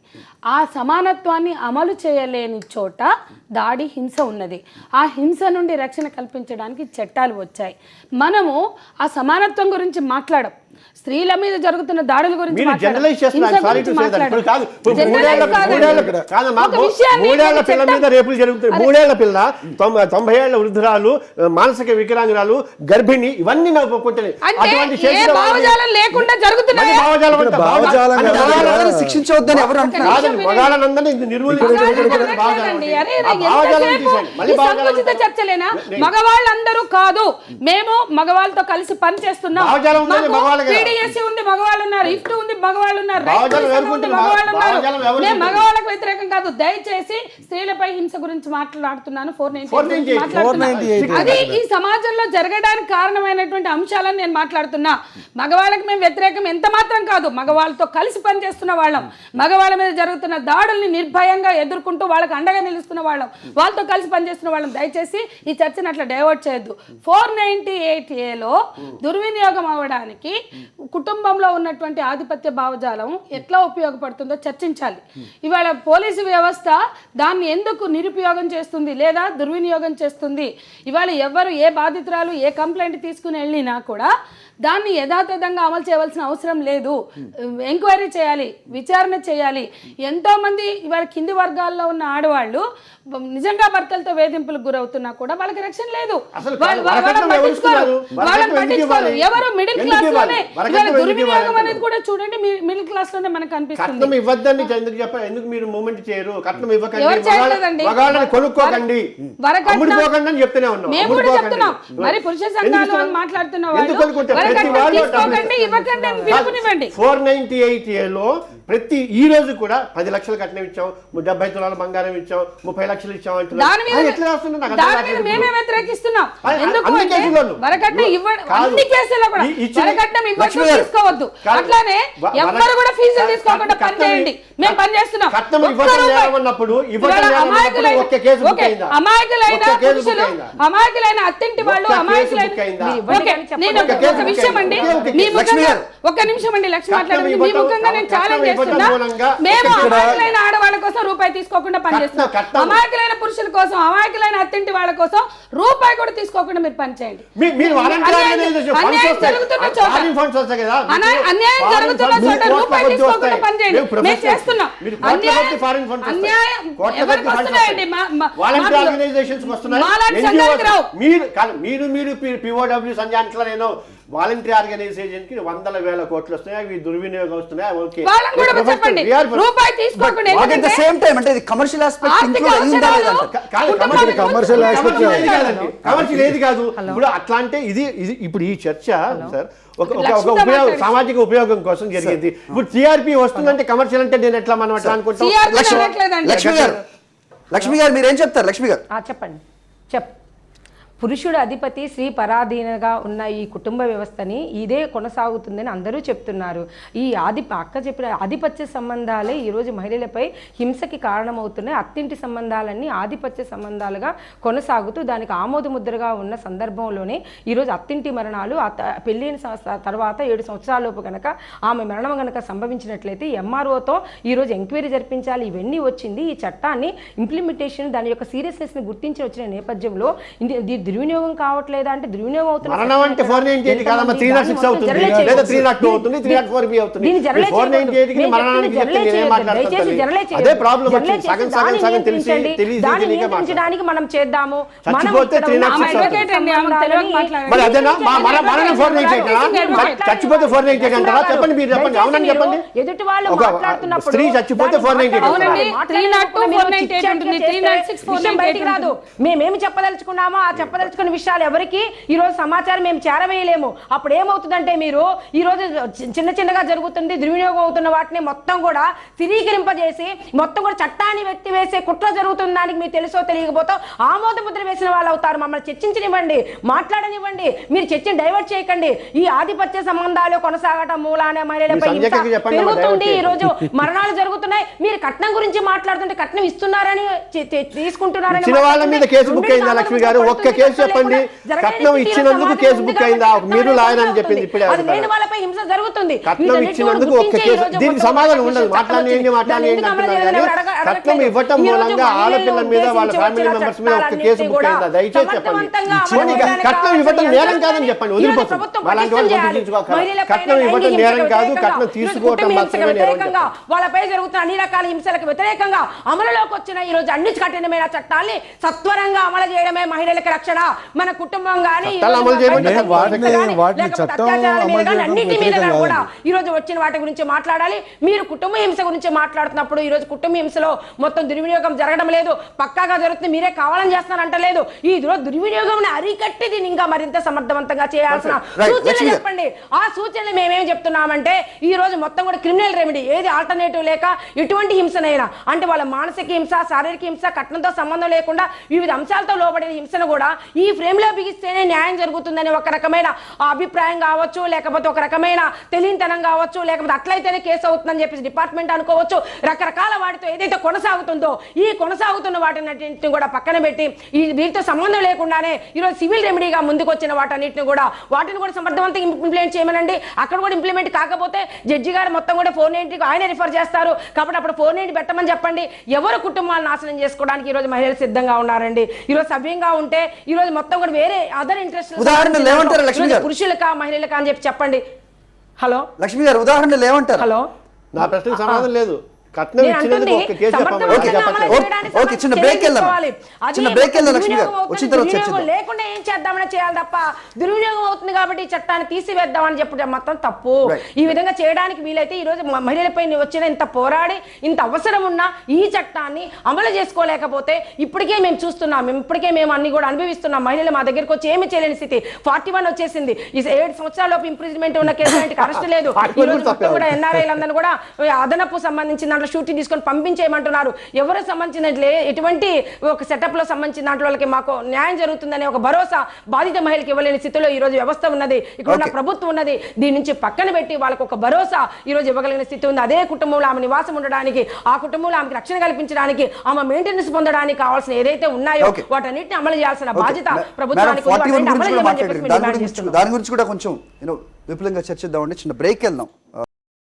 Speaker 5: ఆ సమానత్వాన్ని అమలు చేయలేని చోట దాడి, హింస ఉన్నది. ఆ హింస నుండి రక్షణ కల్పించడానికి చట్టాలు వచ్చాయి. మనము ఆ సమానత్వం గురించి మాట్లాడం, స్త్రీల మీద జరుగుతున్న దాడుల గురించి
Speaker 4: మూడేళ్ల పిల్ల 90 ఏళ్ల వృద్ధురాలు, మానసిక వికలాంగురాలు, గర్భిణి, ఇవన్నీ
Speaker 5: లేకుండా జరుగుతున్నాయి.
Speaker 1: శిక్షించవద్దని ఎవరు అంటున్నారు?
Speaker 5: చర్చలేనా? మగవాళ్ళందరూ కాదు, మేము మగవాళ్ళతో కలిసి పని చేస్తున్నాం. పీడీఎస్సీ ఉంది, మగవాళ్ళు ఉన్నారు. ఇఫ్ట్ ఉంది, మగవాళ్ళు ఉన్నారు. మగవాళ్ళు ఉన్నారు. నేను మగవాళ్ళకు వ్యతిరేకం కాదు. దయచేసి స్త్రీలపై హింస గురించి మాట్లాడుతున్నాను. 498 అది ఈ సమాజంలో జరగడానికి కారణమైనటువంటి అంశాలను నేను మాట్లాడుతున్నా. మగవాళ్ళకి మేము వ్యతిరేకం ఎంత మాత్రం కాదు. మగవాళ్ళతో కలిసి పనిచేస్తున్న వాళ్ళం, మగవాళ్ళ మీద జరుగుతున్న దాడుల్ని నిర్భయంగా ఎదుర్కొంటూ వాళ్ళకి అండగా నిలుస్తున్న వాళ్ళం, వాళ్ళతో కలిసి పనిచేస్తున్న వాళ్ళం. దయచేసి ఈ చర్చను అట్లా డైవర్ట్ చేయొద్దు. 498A దుర్వినియోగం అవ్వడానికి కుటుంబంలో ఉన్నటువంటి ఆధిపత్య భావజాలం ఎట్లా ఉపయోగపడుతుందో చర్చించాలి. ఇవాళ పోలీసు వ్యవస్థ దాన్ని ఎందుకు నిరుపయోగం చేస్తుంది లేదా దుర్వినియోగం చేస్తుంది? ఇవాళ ఎవరు ఏ బాధితురాలు ఏ కంప్లైంట్ తీసుకుని వెళ్ళినా కూడా దాన్ని యథాతథంగా అమలు చేయవలసిన అవసరం లేదు. ఎంక్వైరీ చేయాలి, విచారణ చేయాలి. ఎంతోమంది ఇవాళ కింది వర్గాల్లో ఉన్న ఆడవాళ్ళు నిజంగా భర్తలతో వేధింపులకు గురవుతున్నా కూడా వాళ్ళకి రక్షణ లేదు. ఎవరు మిడిల్ క్లాస్ లోనే
Speaker 4: వరకట్నం ఎందుకు
Speaker 5: దుర్వినియోగం
Speaker 4: ఇవ్వాలి
Speaker 5: అనేది కూడా చూడండి మిడిల్ క్లాస్ లోనే మనకు కనిపిస్తుంది.
Speaker 4: కట్నం ఇవ్వద్దని ఎందుకు చెప్పారు? ఎందుకు మీరు మూమెంట్ చేయరు? కట్నం ఇవ్వకండి,
Speaker 5: ఎవరు చేయలేదండి.
Speaker 4: మగాళ్ళని కొనుక్కోకండి, అమ్ముడుపోకండి అని చెప్తూనే ఉన్నాం.
Speaker 5: మేము కూడా చెప్తున్నాం. మరి పురుష సంఘాలు అని మాట్లాడుతున్న
Speaker 4: ఎందుకు
Speaker 5: వాళ్ళు
Speaker 4: కొనుక్కుంటారు? ప్రతి
Speaker 5: వరకట్నం
Speaker 4: వాళ్ళు
Speaker 5: తీసుకోకండి, ఇవ్వకండి అని పిలుపునివ్వండి.
Speaker 4: 498A ప్రతి ఈ రోజు కూడా 10 లక్షలు కట్నం ఇచ్చాం, 70 తులాల బంగారం ఇచ్చాం, 30 లక్షలు ఇచ్చాం అంటున్నారు.
Speaker 5: దాని మీద
Speaker 4: ఎట్లా రాస్తున్నారు? నాకు అర్థం
Speaker 5: దాని మీద
Speaker 4: కావట్లేదు.
Speaker 5: మేమే వ్యతిరేకిస్తున్నాం.
Speaker 4: అన్ని
Speaker 5: ఎందుకు అంటే
Speaker 4: కేసుల్లోనూ.
Speaker 5: వరకట్నం ఇవ్వండి,
Speaker 4: కాదు.
Speaker 5: అన్ని కేసుల్లో కూడా వరకట్నం ఇవ్వద్దు, తీసుకోవద్దు. అట్లానే ఎవ్వరు కూడా ఫీజులు తీసుకోకుండా పని చేయండి. మేము పని చేస్తున్నాం.
Speaker 4: కట్నం ఇవ్వడం లేవన్నప్పుడు ఒక్క కేసు బుక్ అయిందా?
Speaker 5: అమాయకులైన
Speaker 4: ఒక్క కేసు
Speaker 5: పురుషులు,
Speaker 4: బుక్ అయిందా?
Speaker 5: అమాయకులైన అత్తింటి వాళ్ళు,
Speaker 4: ఒక్క కేసు
Speaker 5: అమాయకులైన
Speaker 4: బుక్ అయిందా?
Speaker 5: ఓకే, నేను
Speaker 4: ఒక్క కేసు
Speaker 5: ఒక
Speaker 4: బుక్
Speaker 5: విషయం అండి,
Speaker 4: అయిందా? ఒకే
Speaker 5: మీ
Speaker 4: కేసు.
Speaker 5: ముఖంగా ఒక్క నిమిషం అండి, లక్ష్మి మాట్లాడండి. మీ ముఖంగా నేను ఛాలెంజ్ చేస్తున్నా, మేము అమాయకులైన ఆడవాళ్ళ కోసం రూపాయి తీసుకోకుండా పనిచేస్తున్నాం. అమాయకులైన పురుషుల కోసం, అమాయకులైన అత్తింటి వాళ్ళ కోసం రూపాయి కూడా తీసుకోకుండా మీరు పని చేయండి. అన్యాయం జరుగుతున్న చోట, అన్యాయం జరుగుతున్న చోట రూపాయి తీసుకోకుండా పని చేయండి. మేము చేస్తున్నాం. అన్యాయం ఎవరికి వస్తున్నాయండి? మాలాంటి సంఘానికి రావు.
Speaker 4: మీరు పిఓడబ్ల్యూ సంఘానికి నేను వాలంటరీ ఆర్గనైజేషన్ కి 100,000 కోట్లు వస్తున్నాయి, అవి దుర్వినియోగం వస్తున్నాయి. ఓకే,
Speaker 5: వాళ్ళని కూడా చెప్పండి, రూపాయి తీసుకోకుండా.
Speaker 1: అట్ ద సేమ్ టైం అంటే ఇది కమర్షియల్ ఆస్పెక్ట్ ఇంక్లూడ్ అయ్యిందా లేదంట?
Speaker 6: కమర్షియల్ ఆస్పెక్ట్
Speaker 4: కమర్షియల్ ఏది కాదు. ఇప్పుడు అట్లా అంటే ఇది ఇప్పుడు ఈ చర్చ సార్ ఒక సామాజిక ఉపయోగం కోసం జరిగింది. ఇప్పుడు టీఆర్పీ వస్తుందంటే కమర్షియల్ అంటే నేను ఎట్లా మనం అట్లా అనుకుంటాం.
Speaker 1: లక్ష్మి గారు మీరేం చెప్తారు? లక్ష్మి గారు
Speaker 7: చెప్పండి. పురుషుడు అధిపతి, స్త్రీ పరాధీనగా ఉన్న ఈ కుటుంబ వ్యవస్థని ఇదే కొనసాగుతుందని అందరూ చెప్తున్నారు. ఈ అక్క చెప్పిన ఆధిపత్య సంబంధాలే ఈరోజు మహిళలపై హింసకి కారణమవుతున్నాయి. అత్తింటి సంబంధాలన్నీ ఆధిపత్య సంబంధాలుగా కొనసాగుతూ దానికి ఆమోద ముద్రగా ఉన్న సందర్భంలోనే ఈరోజు అత్తింటి మరణాలు పెళ్ళైన తర్వాత 7 సంవత్సరాలలోపు కనుక ఆమె మరణం కనుక సంభవించినట్లయితే ఎంఆర్ఓతో ఈరోజు ఎంక్వైరీ జరిపించాలి. ఇవన్నీ వచ్చింది. ఈ చట్టాన్ని ఇంప్లిమెంటేషన్ దాని యొక్క సీరియస్నెస్ని గుర్తించి వచ్చిన నేపథ్యంలో దుర్వినియోగం కావట్లేదా అంటే దుర్వినియోగం అవుతుంది.
Speaker 4: మరణం అంటే 498 కాదమ్మా, 306 అవుతుంది, లేదా 302 అవుతుంది, 304B అవుతుంది. 498 కి మరణానికి చెప్తే నేనేం మాట్లాడతాను? అదే ప్రాబ్లం వచ్చింది. సగం
Speaker 7: తెలియజేయడానికి మనం చేద్దాము.
Speaker 4: చచ్చిపోతే 306 మరి అదేనా మరణం 498 చచ్చిపోతే 498 అంటారా? చెప్పండి, మీరు చెప్పండి, అవునని చెప్పండి.
Speaker 7: ఎదుటి వాళ్ళు మాట్లాడుతున్నప్పుడు
Speaker 4: స్త్రీ చచ్చిపోతే 498
Speaker 7: బయటికి రాదు. మేమేమి చెప్పదలుచుకున్నామో ఆ చెప్పదలుచుకున్న విషయాలు ఎవరికి ఈ రోజు సమాచారం మేము చేరవేయలేము. అప్పుడు ఏమవుతుందంటే మీరు ఈ రోజు చిన్నగా జరుగుతుంది దుర్వినియోగం అవుతున్న వాటిని మొత్తం కూడా స్థిరీకరింపజేసి మొత్తం కూడా చట్టాన్ని వ్యక్తి వేసే కుట్ర జరుగుతున్న దానికి మీకు తెలుసో తెలియకపోతే ఆమోద ముద్ర వేసిన వాళ్ళు అవుతారు. మమ్మల్ని చర్చించనివ్వండి, మాట్లాడనివ్వండి. మీరు చర్చని డైవర్ట్ చేయకండి. ఈ ఆధిపత్య సంబంధాలు కొనసాగటం మూలానే మహిళలపై పెరుగుతుంది. ఈ రోజు మరణాలు జరుగుతున్నాయి. మీరు కట్నం గురించి మాట్లాడుతుంటే కట్నం ఇస్తున్నారని తీసుకుంటున్నారని
Speaker 4: లక్ష్మి గారు ఒక్క కేసు చెప్పండి, కట్నం ఇచ్చినందుకు కేసు బుక్ అయిందా? మీరు లాయర్ అని చెప్పింది ఇప్పుడే.
Speaker 7: వాళ్ళపై హింస జరుగుతుంది.
Speaker 4: కట్నం ఇచ్చినందుకు ఒక్క కేసు, దీనికి సమాధానం ఉండదు. మాట్లాడి కట్నం ఇవ్వటం మూలంగా ఆడపిల్ల మీద వాళ్ళ ఫ్యామిలీ మెంబర్స్ మీద ఒక్క కేసు బుక్ అయిందా? దయచేసి చెప్పండి. కట్నం ఇవ్వటం నేరం కాదని చెప్పండి, వదిలిపోతుంది. అలాంటి వాళ్ళు గుర్తించుకోవాలి. కట్నం ఇవ్వటం నేరం కాదు, కట్నం తీసుకోవటం మాత్రమే నేరం.
Speaker 7: వాళ్ళపై జరుగుతున్న అన్ని రకాల హింసలకు వ్యతిరేకంగా అమలులోకి వచ్చిన ఈ రోజు అన్ని కఠినమైన చట్టాన్ని సత్వరంగా అమలు చేయడమే మహిళలకు రక్షణ. మన కుటుంబం కానీ కూడా ఈ రోజు వచ్చిన వాటి గురించి మాట్లాడాలి. మీరు కుటుంబ హింస గురించి మాట్లాడుతున్నప్పుడు ఈ రోజు కుటుంబ హింసలో మొత్తం దుర్వినియోగం జరగడం లేదు, పక్కాగా జరుగుతుంది. మీరే కావాలని చేస్తున్నారంటలేదు. ఈ దుర్వినియోగం అరికట్టి దీన్ని ఇంకా మరింత సమర్థవంతంగా చేయాల్సిన సూచనలు చెప్పండి. ఆ సూచనలు మేమేం చెప్తున్నామంటే ఈ రోజు మొత్తం కూడా క్రిమినల్ రెమెడీ ఏది ఆల్టర్నేటివ్ లేక ఎటువంటి హింసనైనా అంటే వాళ్ళ మానసిక హింస, శారీరక హింస, కట్నంతో సంబంధం లేకుండా వివిధ అంశాలతో లోబడిన హింసను కూడా ఈ ఫ్రేమ్ లో బిగిస్తేనే న్యాయం జరుగుతుందని ఒక రకమైన అభిప్రాయం కావచ్చు, లేకపోతే ఒక రకమైన తెలియనితనం కావచ్చు, లేకపోతే అట్లయితేనే కేసు అవుతుందని చెప్పేసి డిపార్ట్మెంట్ అనుకోవచ్చు. రకరకాల వాటితో ఏదైతే కొనసాగుతుందో ఈ కొనసాగుతున్న వాటిని కూడా పక్కన పెట్టి ఈ వీటితో సంబంధం లేకుండానే ఈరోజు సివిల్ రెమెడీగా ముందుకు వచ్చిన వాటిని కూడా సమర్థవంతంగా ఇంప్లిమెంట్ చేయమనండి. అక్కడ కూడా ఇంప్లిమెంట్ కాకపోతే జడ్జి గారు మొత్తం కూడా 490 ఆయన రిఫర్ చేస్తారు. కాబట్టి అప్పుడు 490 పెట్టమని చెప్పండి. ఎవరు కుటుంబాలు నాశనం చేసుకోవడానికి ఈ రోజు మహిళలు సిద్ధంగా ఉన్నారండి. ఈ రోజు సవ్యంగా ఉంటే ఈ రోజు మొత్తం కూడా వేరే అదర్ ఇంట్రెస్ట్ పురుషులకా మహిళలకా అని చెప్పండి. హలో
Speaker 1: లక్ష్మి గారు, ఉదాహరణలు ఏమంటారు?
Speaker 7: హలో,
Speaker 4: నా ప్రశ్నకు సమాధానం లేదు. కట్నం
Speaker 7: నేను
Speaker 4: ఇచ్చినందుకు
Speaker 7: అంటుంది
Speaker 4: ఒక్క కేసు చెప్పమని
Speaker 7: సమర్థవంతంగా
Speaker 4: చెప్పట్లేదు.
Speaker 7: అమలు చేయడానికి
Speaker 1: ఓకే, చిన్న
Speaker 7: చర్యలు
Speaker 1: బ్రేక్ వెళ్దాం.
Speaker 7: తీసుకోవాలి. అది
Speaker 1: చిన్న బ్రేక్ వెళ్దాం లక్ష్మి గారు.
Speaker 7: దుర్వినియోగం
Speaker 1: వచ్చిన తర్వాత
Speaker 7: అవుతుంది,
Speaker 1: చర్చిద్దాం.
Speaker 7: దుర్వినియోగం లేకుండా ఏం చేద్దామని చేయాలి తప్ప దుర్వినియోగం అవుతుంది కాబట్టి ఈ చట్టాన్ని తీసివేద్దామని చెప్పడం మొత్తం తప్పు. ఈ విధంగా చేయడానికి వీలైతే ఈ రోజు మహిళలపై వచ్చిన ఇంత పోరాడి ఇంత అవసరం ఉన్న ఈ చట్టాన్ని అమలు చేసుకోలేకపోతే ఇప్పటికే మేము చూస్తున్నాం, ఇప్పటికే మేము అన్ని కూడా అనుభవిస్తున్నాం. మహిళలు మా దగ్గరికి వచ్చి ఏమి చేయలేని స్థితి. 41 వచ్చేసింది. ఈ 7 సంవత్సరాలలోపు ఇంప్రిజ్మెంట్ ఉన్న కేసు అరెస్ట్ లేదు. ఈ రోజు మొత్తం కూడా ఎన్ఆర్ఐలందరూ కూడా అదనపు సంబంధించిన దాంట్లో షూటింగ్ తీసుకొని పంపించేయమంటున్నారు. ఎవరు సంబంధించిన ఎటువంటి ఒక సెటప్ లో సంబంధించిన దాంట్లో వాళ్ళకి మాకు న్యాయం జరుగుతుందనే ఒక భరోసా బాధిత మహిళకి ఇవ్వలేని స్థితిలో ఈ రోజు వ్యవస్థ ఉన్నది, ఇక్కడ ఉన్న ప్రభుత్వం ఉన్నది. దీని నుంచి పక్కన పెట్టి వాళ్ళకు ఒక భరోసా ఈ రోజు ఇవ్వగలిగిన స్థితి ఉంది. అదే కుటుంబంలో ఆమె నివాసం ఉండడానికి, ఆ కుటుంబంలో ఆమెకి రక్షణ కల్పించడానికి, ఆమె మెయింటెనెన్స్ పొందడానికి కావాల్సిన ఏదైతే ఉన్నాయో వాటన్నిటిని అమలు చేయాల్సిన బాధ్యత ప్రభుత్వానికి ఉంది. వాటిని అమలు చేయమని చెప్పేసి మేము డిమాండ్ చేస్తున్నాం.
Speaker 1: దాని గురించి కూడా కొంచెం విపులంగా చర్చిద్దామండి. చిన్న బ్రేక్ వెళ్దాం.